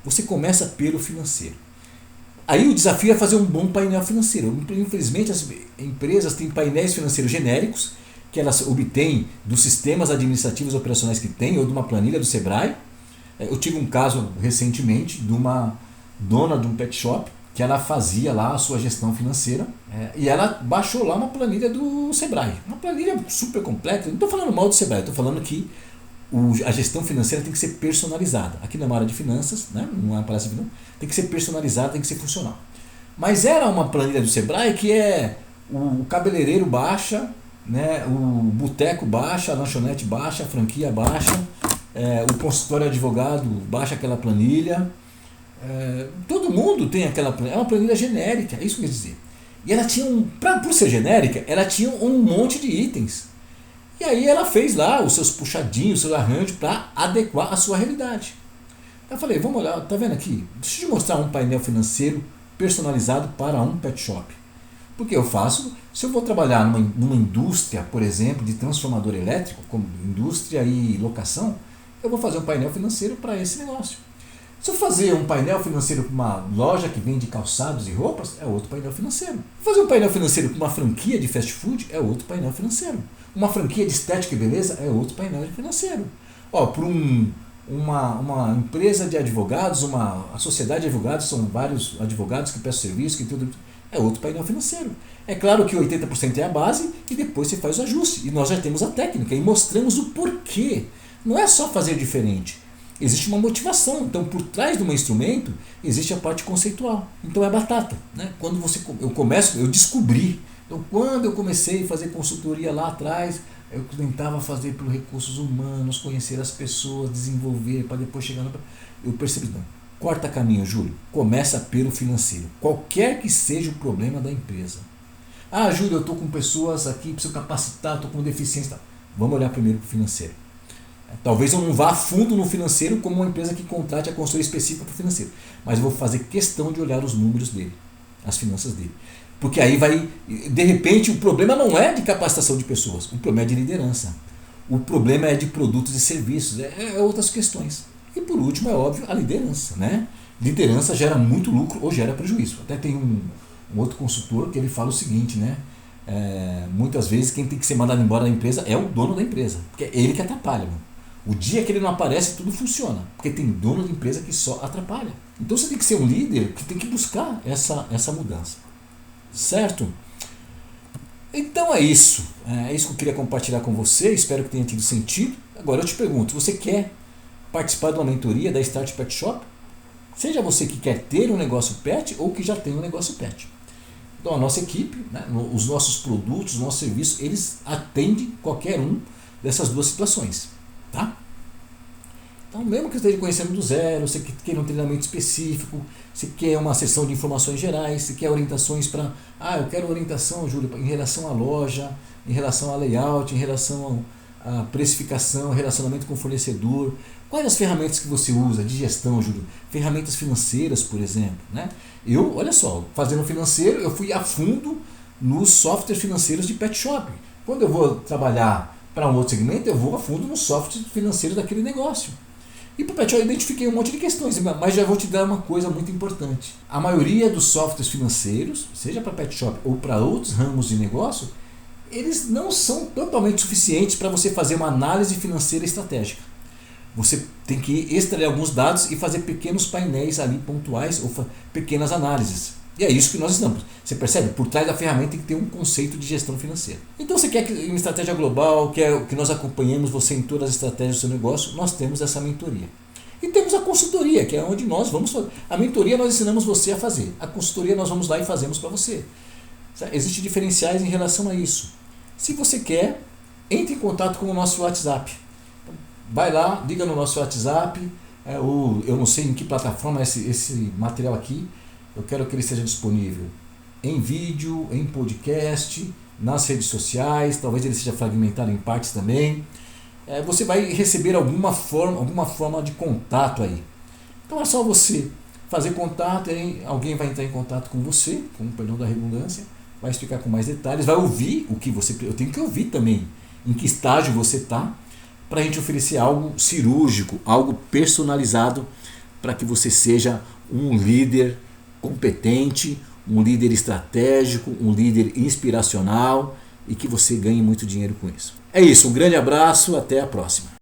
Você começa pelo financeiro. Aí o desafio é fazer um bom painel financeiro. Infelizmente as empresas têm painéis financeiros genéricos, que elas obtêm dos sistemas administrativos operacionais que tem, ou de uma planilha do Sebrae. Eu tive um caso recentemente de uma dona de um pet shop, que ela fazia lá a sua gestão financeira, e ela baixou lá uma planilha do Sebrae. Uma planilha super completa. Não estou falando mal do Sebrae, estou falando que a gestão financeira tem que ser personalizada. Aqui na área de finanças, né? Não é uma palestra de finanças, tem que ser personalizada, tem que ser funcional. Mas era uma planilha do Sebrae que o cabeleireiro baixa, né? O boteco baixa, a lanchonete baixa, a franquia baixa, o consultório advogado baixa aquela planilha. Todo mundo tem aquela planilha, é uma planilha genérica, é isso que quer dizer. E ela tinha por ser genérica, ela tinha um monte de itens. E aí ela fez lá os seus puxadinhos, os seus arranjos para adequar a sua realidade. Eu falei, vamos olhar, tá vendo aqui? Deixa eu te mostrar um painel financeiro personalizado para um pet shop. Porque eu faço, se eu vou trabalhar numa indústria, por exemplo, de transformador elétrico, como indústria e locação, eu vou fazer um painel financeiro para esse negócio. Se eu fazer um painel financeiro para uma loja que vende calçados e roupas, é outro painel financeiro. Fazer um painel financeiro para uma franquia de fast food, é outro painel financeiro. Uma franquia de estética e beleza, é outro painel financeiro. Para uma empresa de advogados, a sociedade de advogados, são vários advogados que prestam serviço, que tudo, é outro painel financeiro. É claro que 80% é a base e depois você faz o ajuste. E nós já temos a técnica e mostramos o porquê. Não é só fazer diferente. Existe uma motivação. Então, por trás de um instrumento, existe a parte conceitual. Então, é batata, né? Quando eu descobri. Então, quando eu comecei a fazer consultoria lá atrás, eu tentava fazer por recursos humanos, conhecer as pessoas, desenvolver, para depois chegar eu percebi, não. Corta caminho, Júlio. Começa pelo financeiro. Qualquer que seja o problema da empresa. Júlio, eu estou com pessoas aqui, preciso capacitar, estou com deficiência. Vamos olhar primeiro para o financeiro. Talvez eu não vá a fundo no financeiro como uma empresa que contrate a consultoria específica para o financeiro. Mas eu vou fazer questão de olhar os números dele, as finanças dele. Porque aí de repente, o problema não é de capacitação de pessoas, o problema é de liderança. O problema é de produtos e serviços, é outras questões. E por último, é óbvio, a liderança, né? Liderança gera muito lucro ou gera prejuízo. Até tem um outro consultor que ele fala o seguinte, né? Muitas vezes quem tem que ser mandado embora da empresa é o dono da empresa, porque é ele que atrapalha. Mano. O dia que ele não aparece, tudo funciona, porque tem dono da empresa que só atrapalha. Então você tem que ser um líder que tem que buscar essa mudança, certo? Então é isso que eu queria compartilhar com você, espero que tenha tido sentido. Agora eu te pergunto, você quer participar de uma mentoria da Start Pet Shop? Seja você que quer ter um negócio pet ou que já tem um negócio pet. Então a nossa equipe, né, os nossos produtos, os nossos serviços, eles atendem qualquer um dessas duas situações. Tá? Então mesmo que você esteja conhecendo do zero, você queira um treinamento específico, você quer uma sessão de informações gerais, você quer orientações para... eu quero orientação, Júlio, em relação à loja, em relação a layout, em relação à precificação, relacionamento com o fornecedor. Quais as ferramentas que você usa de gestão, Júlio? Ferramentas financeiras, por exemplo. Né? Olha só, fazendo financeiro, eu fui a fundo nos softwares financeiros de pet shop. Quando eu vou trabalhar para um outro segmento, eu vou a fundo no software financeiro daquele negócio. E para o pet shop eu identifiquei um monte de questões, mas já vou te dar uma coisa muito importante. A maioria dos softwares financeiros, seja para pet shop ou para outros ramos de negócio, eles não são totalmente suficientes para você fazer uma análise financeira estratégica. Você tem que extrair alguns dados e fazer pequenos painéis ali pontuais ou pequenas análises. E é isso que nós estamos. Você percebe? Por trás da ferramenta tem que ter um conceito de gestão financeira. Então você quer uma estratégia global, quer que nós acompanhemos você em todas as estratégias do seu negócio, nós temos essa mentoria. E temos a consultoria, que é onde nós vamos fazer. A mentoria nós ensinamos você a fazer. A consultoria nós vamos lá e fazemos para você. Existem diferenciais em relação a isso. Se você quer, entre em contato com o nosso WhatsApp. Vai lá, liga no nosso WhatsApp, eu não sei em que plataforma é esse material aqui, eu quero que ele seja disponível em vídeo, em podcast, nas redes sociais, talvez ele seja fragmentado em partes também. Você vai receber alguma forma de contato aí. Então é só você fazer contato, alguém vai entrar em contato com você, com o perdão da redundância, vai explicar com mais detalhes, vai ouvir o que você... Eu tenho que ouvir também em que estágio você está, para a gente oferecer algo cirúrgico, algo personalizado, para que você seja um líder competente, um líder estratégico, um líder inspiracional e que você ganhe muito dinheiro com isso. É isso, um grande abraço, até a próxima.